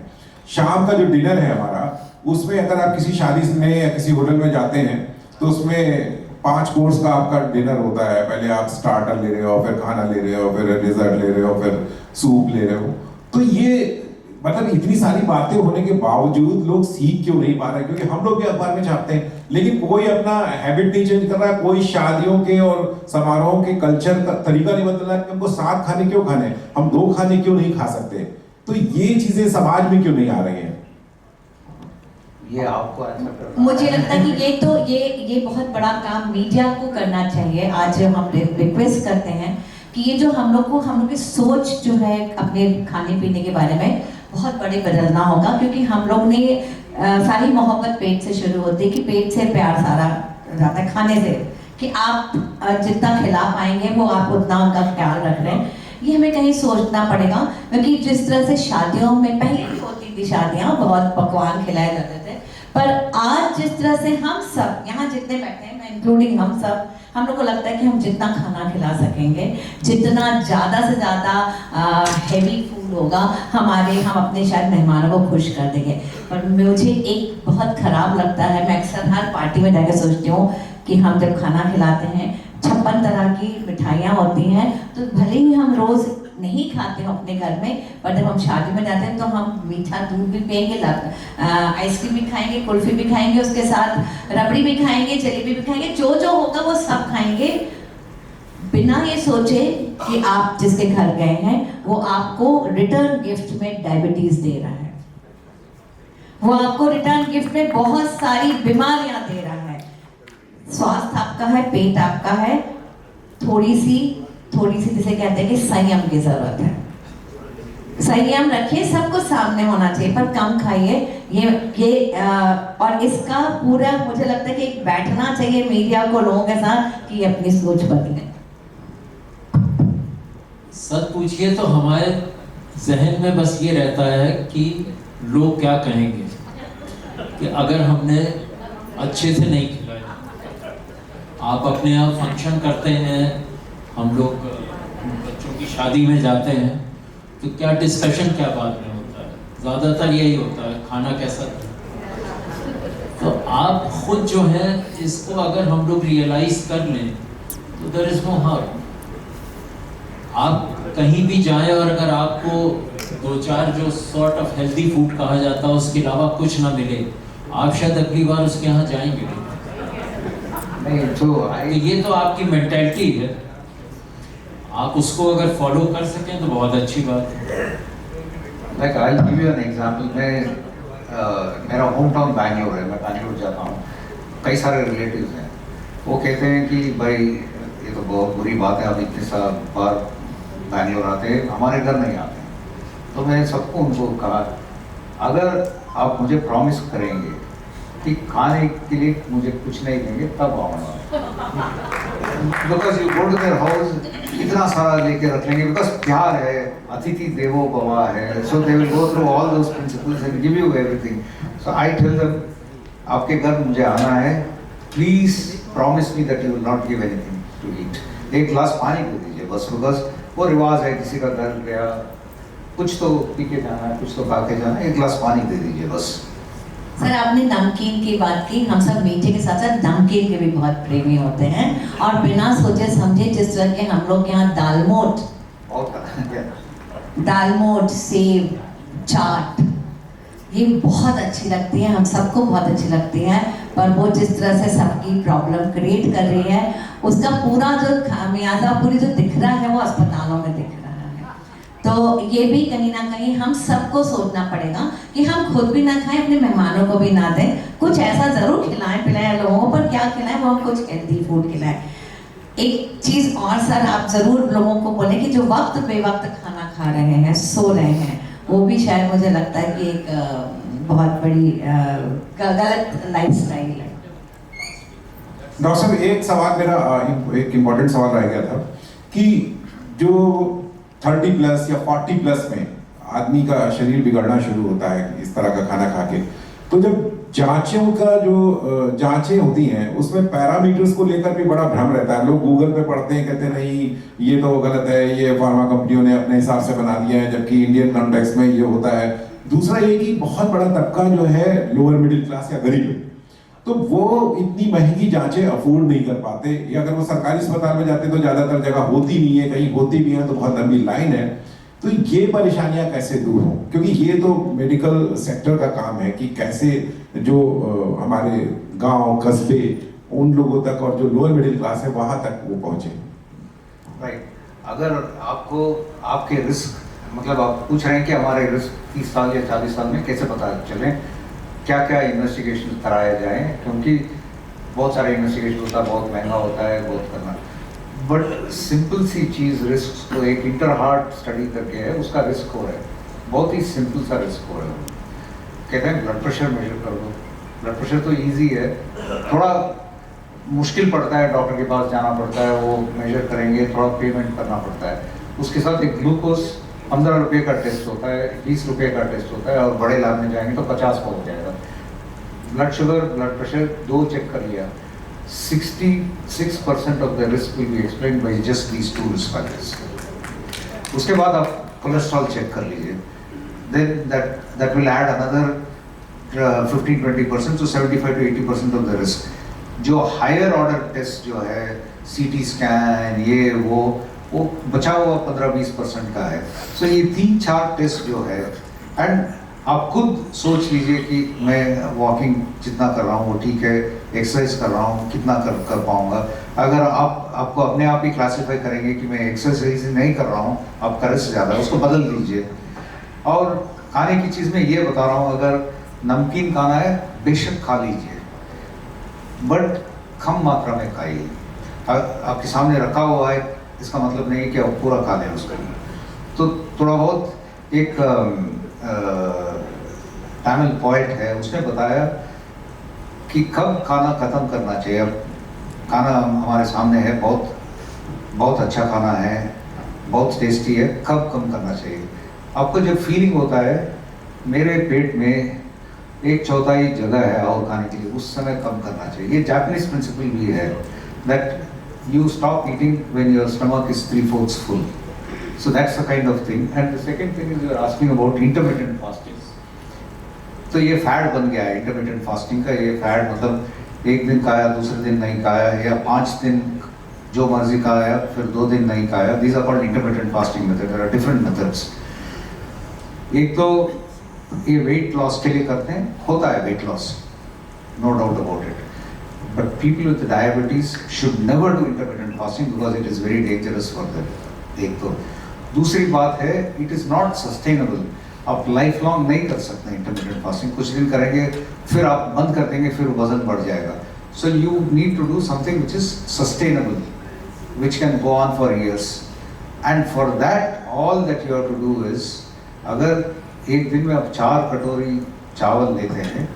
शाम का जो डिनर है हमारा, उसमें अगर आप किसी शादी में या किसी होटल में जाते हैं तो उसमें 5 कोर्स का आपका डिनर होता है। पहले आप स्टार्टर ले रहे हो, फिर खाना ले रहे हो, फिर डिजर्ट ले रहे हो, फिर सूप ले रहे हो। तो ये मतलब इतनी सारी बातें होने के बावजूद लोग सीख क्यों नहीं पा रहे? क्योंकि हम लोग भी अखबार में छापते हैं, लेकिन कोई अपना हैबिट नहीं चेंज कर रहा है, कोई शादियों के और समारोहों के कल्चर का तरीका नहीं बदल रहा है कि हमको 7 खाने क्यों खाने, हम 2 खाने क्यों नहीं खा सकते? तो ये चीजें समाज में क्यों नहीं आ रही हैं? ये आपको आंसर करना मुझे लगता है कि ये बहुत बड़ा काम मीडिया को करना चाहिए। आज हम रिक्वेस्ट करते हैं कि ये जो हम लोग की सोच जो है अपने खाने पीने के बारे में बहुत बड़े बदलना होगा, क्योंकि हम लोग ने सारी मोहब्बत पेट से शुरू होती है कि पेट से प्यार सारा जाता है खाने से, कि आप जितना खिला पाएंगे वो आप उतना उनका ख्याल रख रहे हैं। ये हमें कहीं सोचना पड़ेगा, क्योंकि जिस तरह से शादियों में पहले भी होती थी शादियाँ, बहुत पकवान खिलाए जाते थे, पर आज जिस तरह से हम सब यहाँ जितने बैठे हैं, मैं इंक्लूडिंग हम लोग को लगता है कि हम जितना खाना खिला सकेंगे, जितना ज़्यादा से ज़्यादा हेवी फूड होगा हम अपने शायद मेहमानों को खुश कर देंगे। पर मुझे एक बहुत ख़राब लगता है, मैं अक्सर हर पार्टी में जाकर सोचती हूँ कि हम जब खाना खिलाते हैं 56 तरह की मिठाइयाँ होती हैं, तो भले ही हम रोज़ नहीं खाते हो अपने घर में, पर जब हम शादी में जाते हैं तो हम मीठा दूध भी पियेंगे, आइसक्रीम भी खाएंगे, कुल्फी भी खाएंगे, उसके साथ रबड़ी भी खाएंगे, जलेबी भी खाएंगे, जो जो होगा वो सब खाएंगे, बिना ये सोचे कि आप जिसके घर गए हैं वो आपको रिटर्न गिफ्ट में डायबिटीज दे रहा है, वो आपको रिटर्न गिफ्ट में बहुत सारी बीमारियां दे रहा है। स्वास्थ्य आपका है, पेट आपका है, थोड़ी सी जिसे कहते हैं कि संयम की जरूरत है। संयम रखिए, सब कुछ सामने होना चाहिए, पर कम खाइए। और इसका पूरा मुझे लगता है कि एक बैठना चाहिए मीडिया को लोगों के साथ कि अपनी सोच बदले। सच पूछिए तो हमारे जहन में बस ये रहता है कि लोग क्या कहेंगे, कि अगर हमने अच्छे से नहीं खिलाया। आप अपने यहाँ फंक्शन करते हैं, हम लोग बच्चों की शादी में जाते हैं, तो क्या डिस्कशन क्या बात में होता है? ज़्यादातर यही होता है खाना कैसा था। तो आप खुद जो है इसको अगर हम लोग रियलाइज कर लें तो देयर इज नो हार्म। आप कहीं भी जाएं और अगर आपको 2-4 जो सॉर्ट ऑफ हेल्दी फूड कहा जाता है उसके अलावा कुछ ना मिले, आप शायद अगली बार उसके यहाँ जाएंगे नहीं। तो ये तो आपकी मेंटालिटी है, आप उसको अगर फॉलो कर सकें तो बहुत अच्छी बात है। Like I'll give you an example. मेरा होम टाउन बैंगलोर है, मैं बैंगलोर जाता हूँ, कई सारे रिलेटिव्स हैं, वो कहते हैं कि भाई ये तो बहुत बुरी बात है, अब इतने साल बार बैंगलोर आते हैं, हमारे घर नहीं आते हैं। तो मैंने सबको उनको कहा, अगर आप मुझे प्रॉमिस करेंगे कि खाने के लिए मुझे कुछ नहीं देंगे तब आऊँगा, because you go to their house, इतना सारा लेके रख लेंगे, बिकॉज प्यार है, अतिथि देवो भव है, so they will go through all those principles and give you everything. So I tell them, आपके घर मुझे आना है, please promise me that you will not give anything to eat. एक ग्लास पानी दे दीजिए बस, बिकॉज वो रिवाज है, किसी का घर गया कुछ तो पी के जाना है, कुछ तो खा के जाना है, एक गिलास पानी दे दीजिए बस। सर आपने नमकीन की बात की, हम सब मीठे के साथ साथ नमकीन के भी बहुत प्रेमी होते हैं, और बिना सोचे समझे जिस तरह के हम लोग यहाँ दालमोट, सेव, चाट, ये बहुत अच्छी लगती है, हम सबको बहुत अच्छी लगती है, पर वो जिस तरह से सबकी प्रॉब्लम क्रिएट कर रही है, उसका पूरा जो खामियाजा पूरी जो दिख रहा है वो अस्पतालों में दिख रहा है। तो ये भी कहीं ना कहीं हम सबको सोचना पड़ेगा कि हम खुद भी ना खाएं, अपने मेहमानों को भी ना दें, कुछ ऐसा जरूर खिलाएं पिलाएं लोगों को, पर क्या खिलाएं, वो हम कुछ हेल्दी फूड खिलाएं। एक चीज और सर आप जरूर लोगों को बोलें कि जो वक्त बेवक्त खाना खा रहे हैं, सो रहे हैं, वो भी शायद मुझे लगता है कि एक बहुत बड़ी गलत लाइफस्टाइल है। डॉक्टर साहब एक सवाल मेरा एक इम्पोर्टेंट सवाल रह गया था कि जो 30 प्लस या 40 प्लस में आदमी का शरीर बिगड़ना शुरू होता है इस तरह का खाना खा के, तो जब जांचों का जो जांचें होती हैं उसमें पैरामीटर्स को लेकर भी बड़ा भ्रम रहता है। लोग गूगल पे पढ़ते हैं, कहते हैं नहीं ये तो गलत है, ये फार्मा कंपनियों ने अपने हिसाब से बना दिया है, जबकि इंडियन कॉन्टेक्स्ट में ये होता है दूसरा ये कि बहुत बड़ा तबका जो है लोअर मिडिल क्लास या गरीब है, तो वो इतनी महंगी जांचें अफोर्ड नहीं कर पाते, या अगर वो सरकारी अस्पताल में जाते तो ज्यादातर जगह होती नहीं है, कहीं होती भी है तो बहुत लंबी लाइन है। तो ये परेशानियां कैसे दूर हो, क्योंकि ये तो मेडिकल सेक्टर का काम है कि कैसे जो हमारे गांव कस्बे उन लोगों तक और जो लोअर मिडिल क्लास है वहां तक वो पहुंचे। राइट, अगर आपको आपके रिस्क, मतलब आप पूछ रहे हैं कि हमारे रिस्क 30 साल या 40 साल में कैसे पता चले, क्या क्या इन्वेस्टिगेशन कराया जाए, क्योंकि बहुत सारे इन्वेस्टिगेशन होता है, बहुत महंगा होता है, बहुत करना, बट सिंपल सी चीज़ रिस्क को एक इंटर हार्ट स्टडी करके है, उसका रिस्क हो रहा है, बहुत ही सिंपल सा रिस्क हो रहा है। कहते हैं ब्लड प्रेशर मेजर कर दो, ब्लड प्रेशर तो ईजी है, थोड़ा मुश्किल पड़ता है, डॉक्टर के पास जाना पड़ता है, वो मेजर करेंगे, थोड़ा पेमेंट करना पड़ता है। उसके साथ एक ग्लूकोज 15 रुपये का टेस्ट होता है, 20 रुपये का टेस्ट होता है, और बड़े लैब में जाएंगे तो 50 पहुँच जाएगा। ब्लड शुगर, ब्लड प्रेशर दो चेक कर लिया, 66% of the risk will be explained by just these two risk factors. उसके बाद आप कोलेस्ट्रॉल चेक कर लीजिए, then that will add another 15-20% to 75 to 80% of the risk. जो हायर ऑर्डर टेस्ट जो है, CT स्कैन, ये वो बचा हुआ 15-20% का है। सो ये 3-4 टेस्ट जो है, एंड आप खुद सोच लीजिए कि मैं वॉकिंग जितना कर रहा हूँ वो ठीक है, एक्सरसाइज कर रहा हूँ कितना कर पाऊँगा। अगर आपको अपने आप ही क्लासीफाई करेंगे कि मैं एक्सरसाइज नहीं कर रहा हूँ, आपका रिस्क ज़्यादा है, उसको बदल दीजिए। और खाने की चीज़ में ये बता रहा हूँ, अगर नमकीन खाना है बेशक खा लीजिए, बट कम मात्रा में खाइए। आपके सामने रखा हुआ है, इसका मतलब नहीं कि आप पूरा खा लें उसका। तो थोड़ा बहुत एक तमिल पोएट है, उसने बताया कि कब खाना खत्म करना चाहिए। अब खाना हमारे सामने है, बहुत अच्छा खाना है, बहुत टेस्टी है, कब कम करना चाहिए। आपको जब फीलिंग होता है मेरे पेट में 1/4 जगह है और खाने के लिए, उस समय कम करना चाहिए। ये जापानीज प्रिंसिपल भी है, that you stop eating when your stomach is 3/4 full. So that's the kind of thing. And the second thing is you are asking about intermittent fasting. तो ये फैड बन गया है इंटरमिटेंट फास्टिंग का। ये fed मतलब एक दिन खाया, दूसरे दिन नहीं खाया, या 5 दिन जो मर्जी खाया, फिर 2 दिन नहीं खाया। These are called intermittent fasting method. There are different methods. एक तो ये वेट लॉस के लिए करते हैं, होता है weight loss, no doubt about it, but people with diabetes should never do intermittent fasting because it is very dangerous for them. एक तो दूसरी बात है, it is not sustainable. आप लाइफ लॉन्ग नहीं कर सकते इंटरमिटेंट फास्टिंग। कुछ दिन करेंगे, फिर आप बंद कर देंगे, फिर वजन बढ़ जाएगा। So you need to do something which is sustainable, which can go on for years. And for that, all that you have to do is, अगर एक दिन में आप 4 कटोरी चावल लेते हैं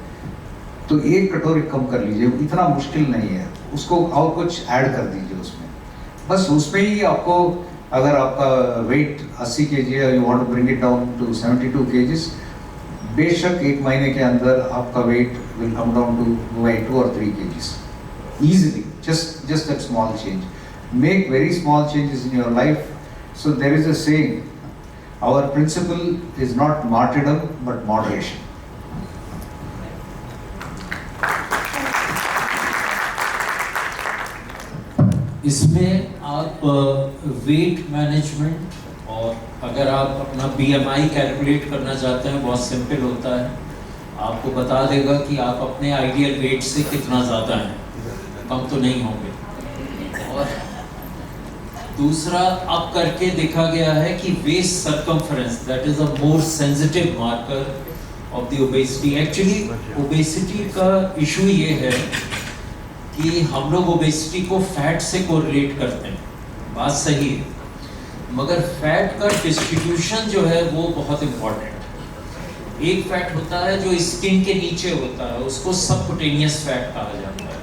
तो 1 कटोरी कम कर लीजिए, इतना मुश्किल नहीं है। उसको और कुछ ऐड कर दीजिए उसमें, बस उसमें ही आपको, अगर आपका वेट 80 kg है, you want to bring it down to 72 kgs, बेशक 1 महीने के अंदर आपका weight will come down to 2 or 3 kgs easily. Just that small change. Make very small changes in your life. So there is a saying, our principle is not martyrdom but moderation. इसमें आप weight management, और अगर आप अपना BMI calculate करना चाहते हैं, बहुत सिंपल होता है, आपको बता देगा कि आप अपने आइडियल वेट से कितना ज़्यादा हैं, कम तो नहीं होंगे। और दूसरा अब करके देखा गया है कि waist circumference, that is a more sensitive marker of the obesity. Actually obesity का इशू ये है कि हम लोग ओबेसिटी को फैट से कोरिलेट करते हैं, बात सही है, मगर फैट का डिस्ट्रीब्यूशन जो है वो बहुत इम्पॉर्टेंट है। एक फैट होता है जो स्किन के नीचे होता है, उसको सबकुटेनियस फैट कहा जाता है,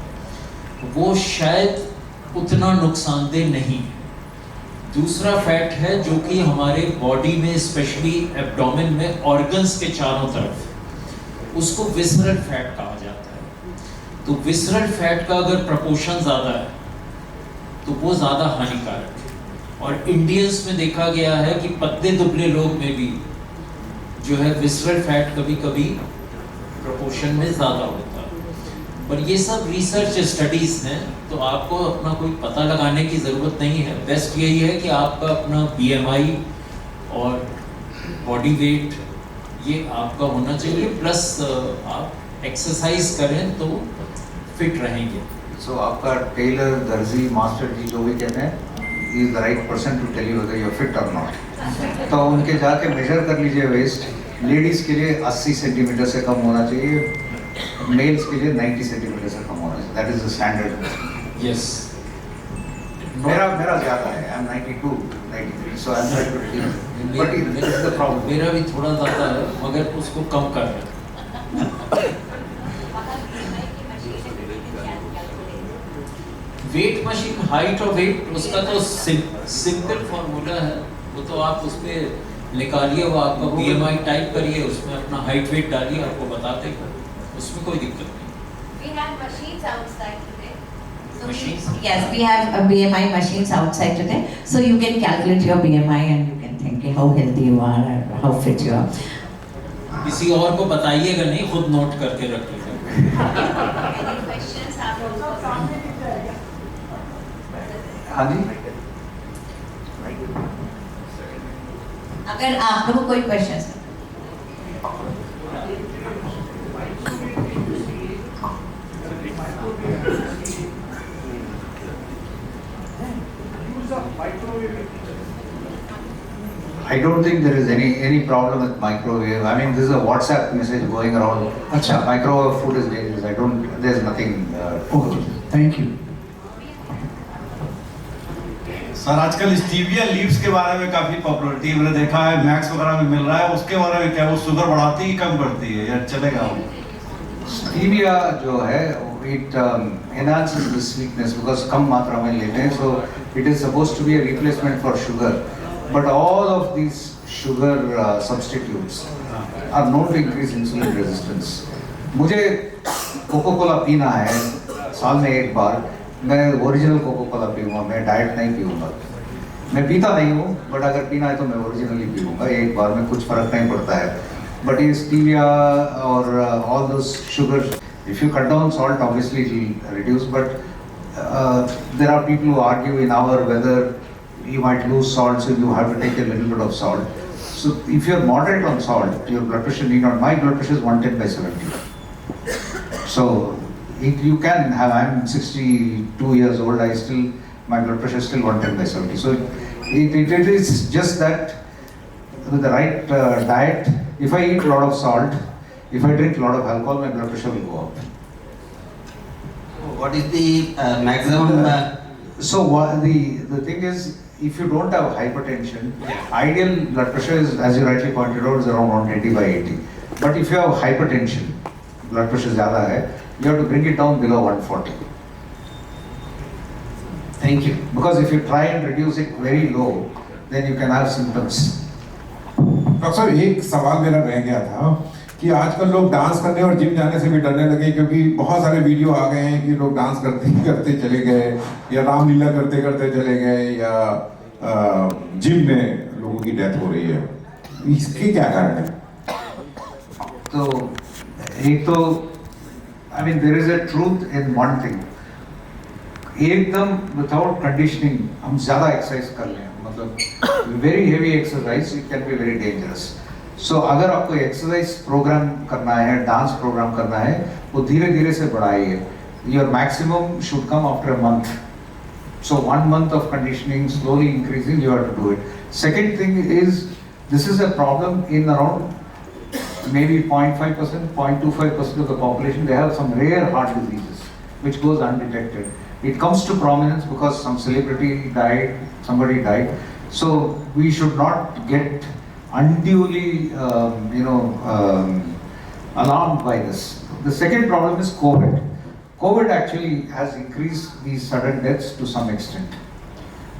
वो शायद उतना नुकसानदेह नहीं है। दूसरा फैट है जो कि हमारे बॉडी में, स्पेशली एब्डोमेन में, ऑर्गन्स के चारों तरफ, उसको विसरल फैट कहा जाता है। तो विसरल फैट का अगर प्रपोर्शन ज़्यादा है तो वो ज़्यादा हानिकारक है। और इंडियंस में देखा गया है कि पतले दुबले लोग में भी जो है विसरल फैट कभी कभी प्रोपोर्शन में ज़्यादा होता है। पर ये सब रिसर्च स्टडीज़ हैं, तो आपको अपना कोई पता लगाने की ज़रूरत नहीं है। बेस्ट यही है कि आपका अपना BMI और बॉडी वेट ये आपका होना चाहिए, प्लस आप एक्सरसाइज करें तो फिट रहेंगे। सो आपका टेलर, दर्जी, मास्टर जी जो भी कहते हैं, he is the right person to tell you whether you are fit और नॉट। तो उनके जाके मेजर कर लीजिए वेस्ट। लेडीज के लिए 80 सेंटीमीटर से कम होना चाहिए, मेल्स के लिए 90 सेंटीमीटर से कम होना चाहिए। That is the standard. Yes, मेरा ज़्यादा है, I am 92, 93, so I am trying to reduce, but it is the problem. मेरा भी थोड़ा ज़्यादा है, मगर उसको कम कर रहे हैं। वेट मशीन, हाइट और वेट, उसका तो सिंपल फॉर्मूला है। वो तो आप उस पर निकालिए, वो आपका BMI टाइप करिए, उसमें अपना हाइट वेट डालिए, आपको बता देगा, उसमें कोई दिक्कत नहीं। We have machines outside today. So Machines? Yes, we have BMI machines outside today. So you can calculate your BMI and you can think how healthy you are or how fit you are. किसी और को बताइएगा नहीं, खुद note करके रखिएगा। Any questions? हाँ जी, अगर आप लोगों को कोई क्वेश्चन है I don't think there is any problem with microwave. I mean, this is a WhatsApp message going around. Acha, microwave food is dangerous. There's nothing. Okay, thank you. Sir, आजकल stevia leaves के बारे में काफी popularity मैंने देखा है, max वगैरह में मिल रहा है। उसके बारे में क्या, वो शुगर बढ़ाती है कि कम करती है, या चलेगा वो? Stevia जो है, it enhances the sweetness because कम मात्रा में लेते हैं, so it is supposed to be a replacement for sugar. But all of these sugar substitutes are known to increase insulin resistance. मुझे कोको-कोला पीना है साल में एक बार, मैं ओरिजिनल कोको-कोला पीऊँगा, मैं डाइट नहीं पीऊँगा। मैं पीता नहीं हूँ, बट अगर पीना है तो मैं ओरिजिनली पीऊँगा एक बार में, कुछ फर्क नहीं पड़ता है। But in stevia or all those sugars, if you cut down salt, obviously it will reduce. But there are people who argue in our whether you might lose salt, so you have to take a little bit of salt. So if you are moderate on salt, your blood pressure need not. My blood pressure is 110/70. So you can have. I'm 62 years old. My blood pressure is still 110/70. So it is just that with the right diet. If I eat a lot of salt, if I drink a lot of alcohol, my blood pressure will go up. What is the maximum? So the thing is, if you don't have hypertension, ideal blood pressure is, as you rightly pointed out, is around 120/80. But if you have hypertension, blood pressure ज़्यादा है, you have to bring it down below 140. Thank you. Because if you try and reduce it very low, then you can have symptoms. Doctor साहब, एक सवाल मेरा रह गया था कि आजकल लोग डांस करने और जिम जाने से भी डरने लगे, क्योंकि बहुत सारे वीडियो आ गए हैं कि लोग डांस करते करते चले गए, या रामलीला करते करते चले गए, या जिम में लोगों की डेथ हो रही है। इसके क्या कारण है? तो एक तो I mean there is a truth in one thing. एकदम without conditioning हम ज़्यादा एक्सरसाइज कर लें, मतलब very heavy exercise, it can be very dangerous. So अगर आपको एक्सरसाइज प्रोग्राम करना है, डांस प्रोग्राम करना है, वो धीरे धीरे से बढ़ाइए. Your maximum should come after a month. So 1 month of conditioning, slowly increasing, you have to do it. Second thing is, this is a problem in around maybe 0.5%, 0.25% of the population. They have some rare heart diseases which goes undetected. It comes to prominence because some celebrity died, somebody died. So we should not get unduly, alarmed by this. The second problem is COVID. COVID actually has increased these sudden deaths to some extent.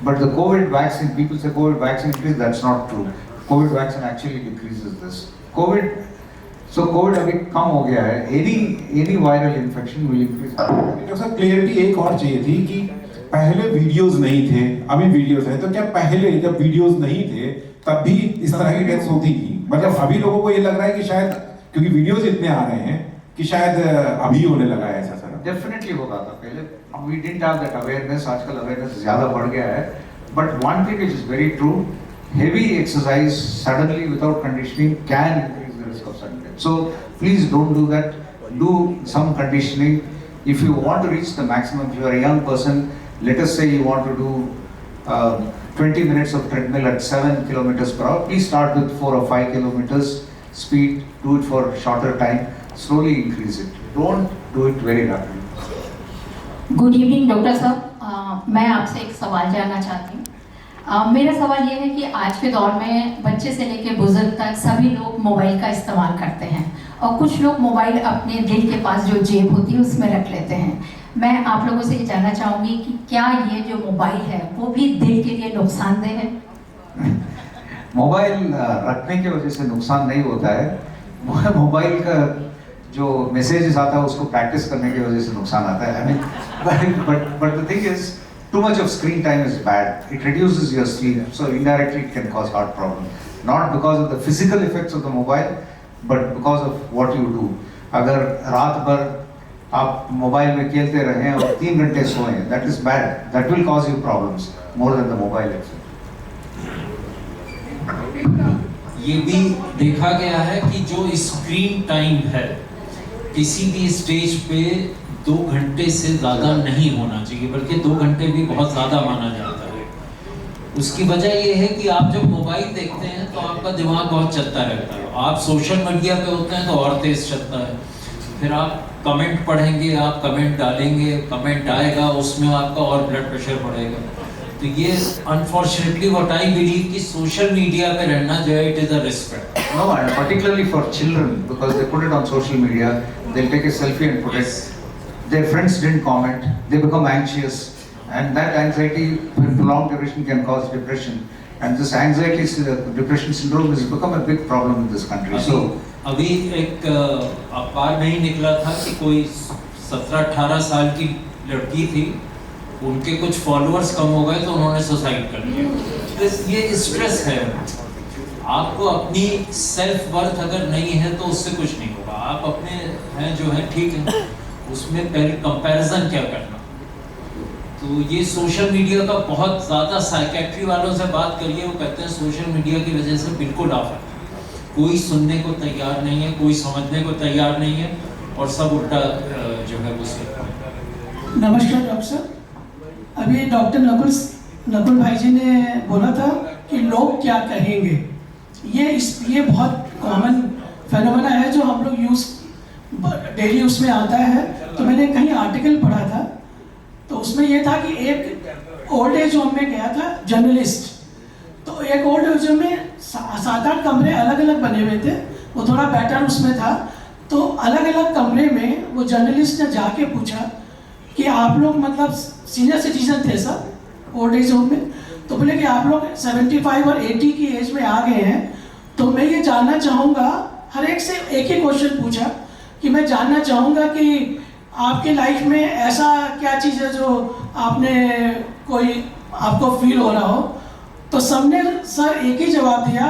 But the COVID vaccine, people say COVID vaccine increased, that's not true. COVID vaccine actually decreases this. COVID अभी कम हो गया है. Any viral infection will increase. Doctor साहब, clarity एक और चाहिए थी कि पहले वीडियोस नहीं थे, अभी वीडियोस हैं, तो क्या पहले जब वीडियोस नहीं थे तब भी इस तरह की डेथ्स होती थी? मतलब अभी लोगों को ये लग रहा है कि शायद क्योंकि वीडियोस इतने आ रहे हैं कि शायद अभी होने लगा है ऐसा सर? डेफिनेटली होता था पहले, we didn't have that awareness, आजकल अवेयरनेस ज़्यादा बढ़ गया है. But one thing which is very true, heavy exercise suddenly without conditioning can increase the risk of sudden death. So please don't do that. Do some conditioning. If you want to reach the maximum, if you are a young person, let us say you want to do 20 minutes of treadmill at 7 kilometers per hour, please start with 4 or 5 kilometers speed, do it for a shorter time, slowly increase it. Don't do it very rapidly. Good evening doctor साहब, मैं आपसे एक सवाल जानना चाहती हूँ. मेरा सवाल ये है कि आज के दौर में बच्चे से लेकर बुजुर्ग तक सभी लोग मोबाइल का इस्तेमाल करते हैं और कुछ लोग मोबाइल अपने दिल के पास जो जेब होती है उसमें रख लेते हैं. मैं आप लोगों से ये जानना चाहूँगी कि क्या ये जो मोबाइल है वो भी दिल के लिए नुकसानदेह है? मोबाइल रखने की वजह से नुकसान नहीं होता है. मोबाइल का जो मैसेजेस आता है उसको प्रैक्टिस करने की वजह से नुकसान आता है. I mean, but the thing is, too much of screen time is bad. It reduces your sleep, so indirectly it can cause heart problem. Not because of the physical effects of the mobile, but because of what you do. अगर रात भर आप mobile में खेलते रहें और 3 घंटे सोएं, that is bad. That will cause you problems more than the mobile itself. ये भी देखा गया है कि जो स्क्रीन टाइम है किसी भी स्टेज पे 2 घंटे से ज़्यादा नहीं होना चाहिए, बल्कि 2 घंटे भी बहुत ज़्यादा माना जाता है. उसकी वजह ये है कि आप जब मोबाइल देखते हैं तो आपका दिमाग बहुत चलता रहता है. आप सोशल मीडिया पे होते हैं तो और तेज़ चलता है. फिर आप कमेंट पढ़ेंगे, आप कमेंट डालेंगे, कमेंट आएगा, उसमें आपका और ब्लड प्रेशर बढ़ेगा. तो ये अनफॉर्चुनेटली व्हाट आई बिलीव कि सोशल मीडिया पे रहना जो है it is a risk. No, and particularly for children, because they put it on social media, they'll take a selfie and put it. Their friends didn't comment, they become anxious, and that anxiety in prolonged duration can cause depression. And this anxiety, depression syndrome has become a big problem in this country. So, अभी एक अखबार में ही निकला था कि कोई 17-18 साल की लड़की थी, उनके कुछ फॉलोअर्स कम हो गए तो उन्होंने सुसाइड कर लिया. ये स्ट्रेस है. आपको अपनी सेल्फ वर्थ अगर नहीं है तो उससे कुछ नहीं होगा. आप अपने हैं जो है ठीक है, उसमें पहले कंपैरिजन क्या करना. तो ये सोशल मीडिया का बहुत ज़्यादा साइकेट्री वालों से बात करिए, वो कहते हैं सोशल मीडिया की वजह से बिल्कुल आफत है. कोई सुनने को तैयार नहीं है, कोई समझने को तैयार नहीं है और सब उल्टा जो है वो सीखता है. नमस्कार डॉक्टर साहब. अभी डॉक्टर नकुल भाई जी ने बोला था कि लोग क्या कहेंगे. ये बहुत कॉमन फेनोमेना है जो हम लोग यूज़ डेली उसमें आता है. तो मैंने कहीं आर्टिकल पढ़ा था, तो उसमें ये था कि एक ओल्ड एज होम में गया था जर्नलिस्ट. तो एक ओल्ड एज होम में 7-8 कमरे अलग अलग बने हुए थे, वो थोड़ा बेटर उसमें था. तो अलग अलग कमरे में वो जर्नलिस्ट ने जाके पूछा कि आप लोग मतलब सीनियर सिटीजन थे सब ओल्ड एज होम में, तो बोले कि आप लोग 75 और 80 की एज में आ गए हैं, तो मैं ये जानना चाहूँगा, हर एक से एक ही क्वेश्चन पूछा कि मैं जानना चाहूँगा कि आपके लाइफ में ऐसा क्या चीज़ है जो आपने कोई आपको फील हो रहा हो. तो सबने सर एक ही जवाब दिया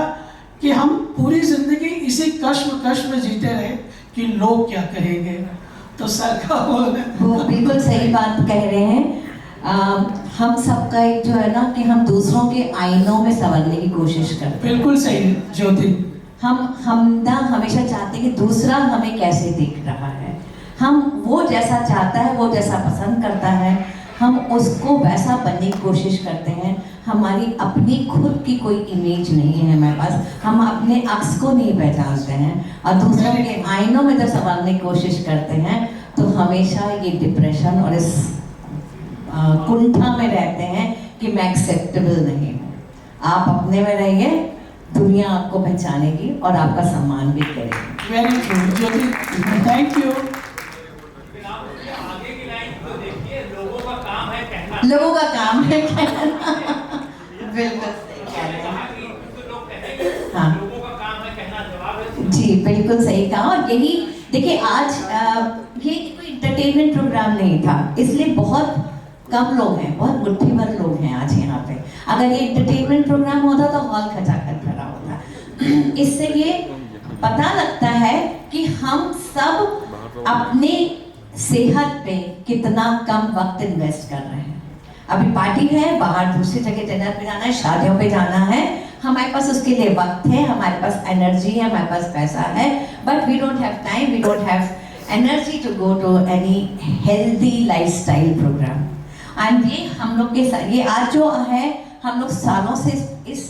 कि हम पूरी ज़िंदगी इसी कश्म में जीते रहे कि लोग क्या कहेंगे. तो सर का वो बिल्कुल सही बात कह रहे हैं. हम सबका एक जो है ना कि हम दूसरों के आईनों में संवरने की कोशिश करते हैं. बिल्कुल सही ज्योति. हम ना हमेशा चाहते हैं कि दूसरा हमें कैसे देख रहा है. हम वो जैसा चाहता है, वो जैसा पसंद करता है, हम उसको वैसा बनने की कोशिश करते हैं. हमारी अपनी खुद की कोई इमेज नहीं है हमारे पास. हम अपने अक्स को नहीं पहचानते हैं और दूसरों के आईनों में जब संवारने की कोशिश करते हैं तो हमेशा ये डिप्रेशन और इस कुंठा में रहते हैं कि मैं एक्सेप्टेबल नहीं हूँ. आप अपने में रहिए, दुनिया आपको पहचानेगी और आपका सम्मान भी करेगी. Very good Jyoti, thank you. आगे की लाइन तो देखिए, लोगों का काम है कहना. लोगों का काम है कहना. बिल्कुल सही कह रहे हैं. हाँ, लोगों का काम है कहना. जवाब है जी बिल्कुल सही कहा. और यही देखिए आज ये कोई इंटरटेनमेंट प्रोग्राम नहीं था, इसलिए बहुत कम लोग हैं, बहुत मुट्ठी भर लोग हैं आज यहाँ पे। अगर ये एंटरटेनमेंट प्रोग्राम होता तो हॉल खचाखच भरा होता। इससे ये पता लगता है कि हम सब अपने सेहत पे कितना कम वक्त इन्वेस्ट कर रहे हैं। अभी पार्टी है, बाहर दूसरी जगह डिनर पे जाना है, शादियों पे जाना है, हमारे पास उसके लिए वक्त है, हमारे पास एनर्जी है, हमारे पास पैसा है, but we don't have time, we don't have energy to go to any healthy lifestyle programme. And ये हम लोग के साथ, ये आज जो है, हम लोग सालों से इस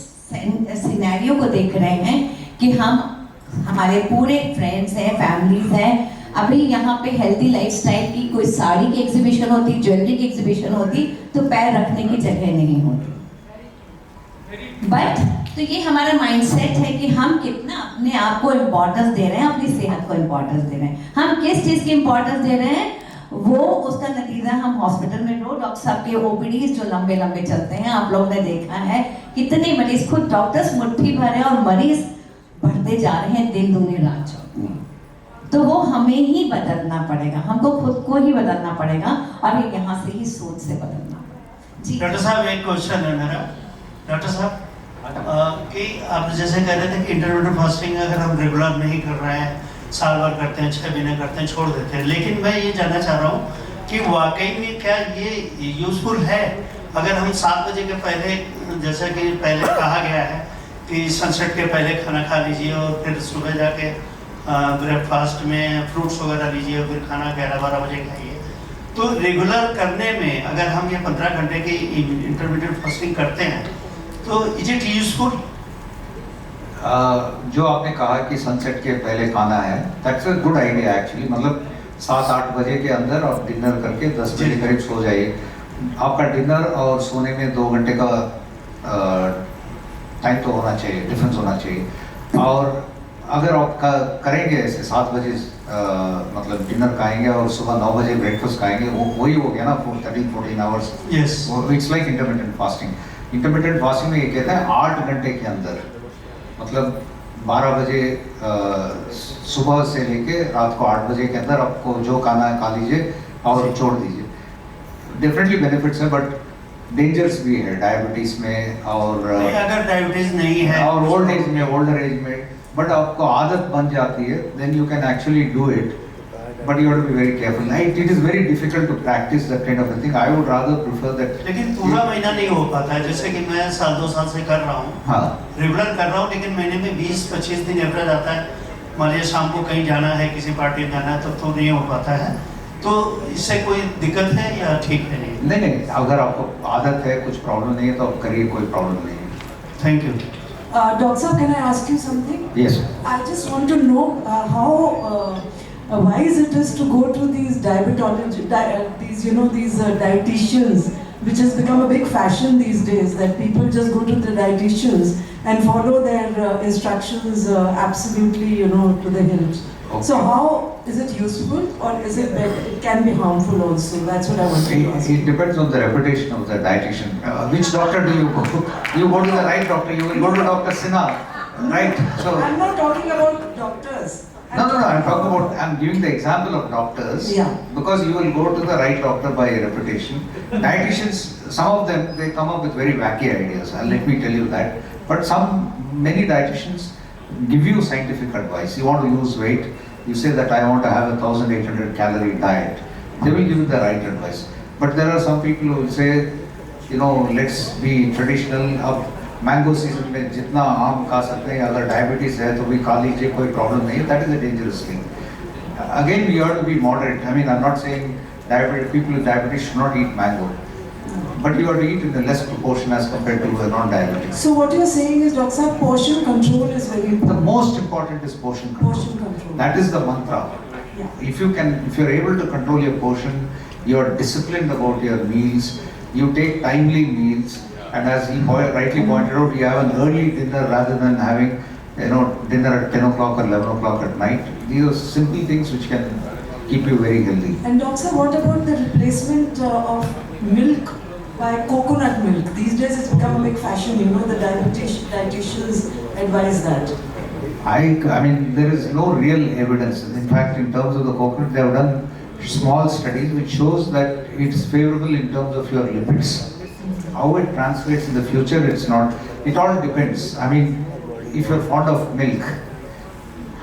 सिनेरियो को देख रहे हैं कि हमारे पूरे फ्रेंड्स हैं, फैमिलीज हैं, अभी यहाँ पे हेल्दी लाइफस्टाइल की कोई साड़ी की एग्जीबिशन होती, ज्वेलरी की एग्जीबिशन होती तो पैर रखने की जगह नहीं होती। बट तो ये हमारा माइंडसेट है कि हम कितना अपने आप को इम्पोर्टेंस दे रहे हैं, अपनी सेहत को इम्पोर्टेंस दे रहे हैं। हम किस चीज़ की इम्पोर्टेंस दे रहे हैं, वो उसका नतीजा हम हॉस्पिटल में रो डॉक्टर साहब के ओपीडीज जो लंबे लंबे चलते हैं, आप लोगों ने देखा है कितने मरीज, खुद डॉक्टर्स मुट्ठी भर है और मरीज बढ़ते जा रहे हैं दिन दूनी रात चौगुनी। तो वो हमें ही बदलना पड़ेगा, हमको खुद को ही बदलना पड़ेगा और ये यहाँ से ही सोच से बदलना पड़ेगा। जी डॉक्टर साहब, एक क्वेश्चन है मेरा। डॉक्टर साहब कि आप जैसे कह रहे थे कि इंटरमिटेंट फास्टिंग अगर हम रेगुलर नहीं कर रहे हैं, साल भर करते हैं, 6 महीने करते हैं, छोड़ देते हैं, लेकिन मैं ये जानना चाह रहा हूँ कि वाकई में क्या ये यूजफुल है? अगर हम 7 बजे के पहले, जैसा कि पहले कहा गया है कि सनसेट के पहले खाना खा लीजिए और फिर सुबह जाके ब्रेकफास्ट में फ्रूट्स वगैरह लीजिए और फिर खाना 11-12 बजे खाइए, तो रेगुलर करने में अगर हम ये 15 घंटे की इंटरमीडिएट फास्टिंग करते हैं तो इज इट यूजफुल? जो आपने कहा कि सनसेट के पहले खाना है, that's a good idea actually. मतलब 7-8 बजे के अंदर आप डिनर करके 10 बजे करीब सो जाइए। आपका डिनर और सोने में 2 घंटे का टाइम तो होना चाहिए, डिफरेंस होना चाहिए। और अगर आप करेंगे ऐसे 7 बजे मतलब डिनर खाएंगे और सुबह 9 बजे ब्रेकफास्ट खाएंगे, वो वही हो गया ना 13-14 hours. Yes, it's like intermittent fasting. Intermittent fasting में ये कहते हैं 8 घंटे के अंदर, मतलब 12 बजे सुबह से लेके रात को 8 बजे के अंदर आपको जो खाना है खा लीजिए और छोड़ दीजिए। डेफिनेटली बेनिफिट्स है, बट डेंजर्स भी है डायबिटीज में, और अगर डायबिटीज नहीं है और ओल्ड एज में, ओल्डर एज में, बट आपको आदत बन जाती है, then you can actually do it, but you have to be very careful. It is very difficult to practise that kind of thing. I would rather prefer that. लेकिन पूरा महीना नहीं हो पाता है, जैसे कि मैं 1-2 साल से कर रहा हूँ, हाँ, रेगुलर कर रहा हूँ, लेकिन महीने में 20-25 दिन एवरेज आता है। मान लीजिए शाम को कहीं जाना है, किसी पार्टी में जाना है, तो नहीं हो पाता है। तो इससे कोई दिक्कत है या ठीक है? नहीं नहीं, अगर आपको आदत है, कुछ प्रॉब्लम नहीं है तो आप करिए, कोई प्रॉब्लम नहीं है। Thank you. Doctor Sahab, can I ask you something? Yes. I just want to know how wise it is to go to these dietitians, which has become a big fashion these days, that people just go to the dietitians and follow their instructions absolutely, to the hilt. Okay. So how is it useful, or is it better? It can be harmful also. That's what I want to ask. It depends on the reputation of the dietitian. Which doctor do you go? You go to the right doctor. You will go to Dr. Sinha, right? So I'm not talking about doctors. No. I'm talking about. I'm giving the example of doctors. Yeah. Because you will go to the right doctor by reputation. Dietitians, some of them, they come up with very wacky ideas. And let me tell you that. But many dietitians give you scientific advice. You want to lose weight, you say that I want to have 1800 calorie diet. They will give you the right advice. But there are some people who will say, let's be traditional. अब mango season में जितना आम खा सकते हैं, अगर diabetes है तो भी खा लीजिए, कोई प्रॉब्लम नहीं है। That is a dangerous thing. Again, we have to be moderate. I mean, I'm not saying people with diabetes should not eat mango. But you have to eat in a less proportion as compared to a non-diabetic. So what you are saying is, Dr. Sahab, portion control is very important. The most important is portion control. Portion control. That is the mantra. Yeah. If you're able to control your portion, you are disciplined about your meals, you take timely meals, and as he rightly pointed out, you have an early dinner rather than having dinner at 10 o'clock or 11 o'clock at night. These are simple things which can keep you very healthy. And Dr. Sahab, what about the replacement of milk by coconut milk? These days it's become a big fashion, the dietitians advise that. I mean, there is no real evidence. In fact, in terms of the coconut, they have done small studies which shows that it's favorable in terms of your lipids. How it translates in the future, it's not. It all depends. I mean, if you're fond of milk,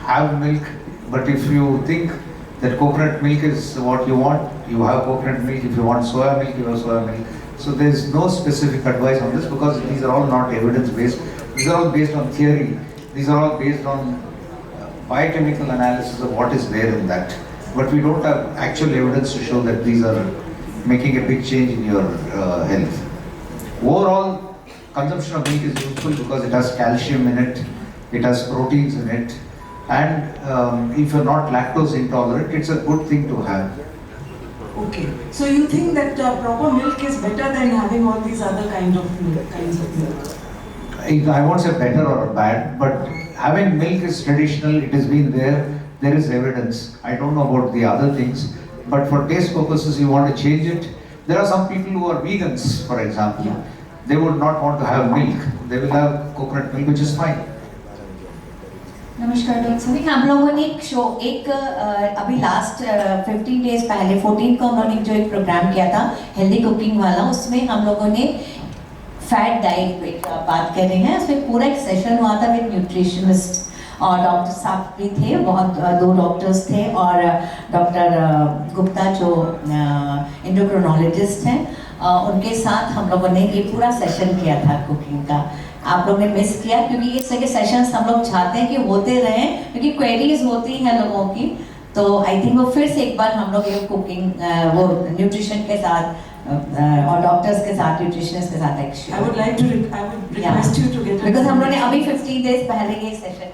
have milk. But if you think that coconut milk is what you want, you have coconut milk. If you want soya milk, you have soya milk. So there is no specific advice on this because these are all not evidence-based. These are all based on theory. These are all based on biochemical analysis of what is there in that. But we don't have actual evidence to show that these are making a big change in your health. Overall, consumption of milk is useful because it has calcium in it, it has proteins in it, and if you're not lactose intolerant, it's a good thing to have. Okay. So you think that proper milk is better than having all these other kinds of milk? I won't say better or bad, but having milk is traditional, it has been there, there is evidence. I don't know about the other things, but for taste purposes you want to change it. There are some people who are vegans, for example. Yeah. They would not want to have milk. They will have coconut milk, which is fine. नमस्कार doctor साहब, हम लोगों ने अभी last 15 days पहले 14 को हम लोगों ने जो एक प्रोग्राम किया था हेल्दी कुकिंग वाला, उसमें हम लोगों ने फैट डाइट पे बात कर रहे हैं. उसमें पूरा एक सेशन हुआ था विद न्यूट्रिशनिस्ट और डॉक्टर साहब भी थे, बहुत 2 डॉक्टर्स थे और डॉक्टर गुप्ता जो एंडोक्रिनोलॉजिस्ट हैं, उनके साथ हम लोगों ने ये पूरा सेशन किया था कुकिंग का. आप लोगों ने मिस किया क्योंकि इस तरह के सेशंस हम लोग चाहते हैं कि होते रहें क्योंकि क्वेरीज होती हैं लोगों की. तो आई थिंक वो फिर से एक बार हम लोग ये कुकिंग वो न्यूट्रिशन के साथ और डॉक्टर्स के साथ न्यूट्रिशनिस्ट के साथ I would request you to get because हम लोग ने अभी 15 डेज पहले ये सेशन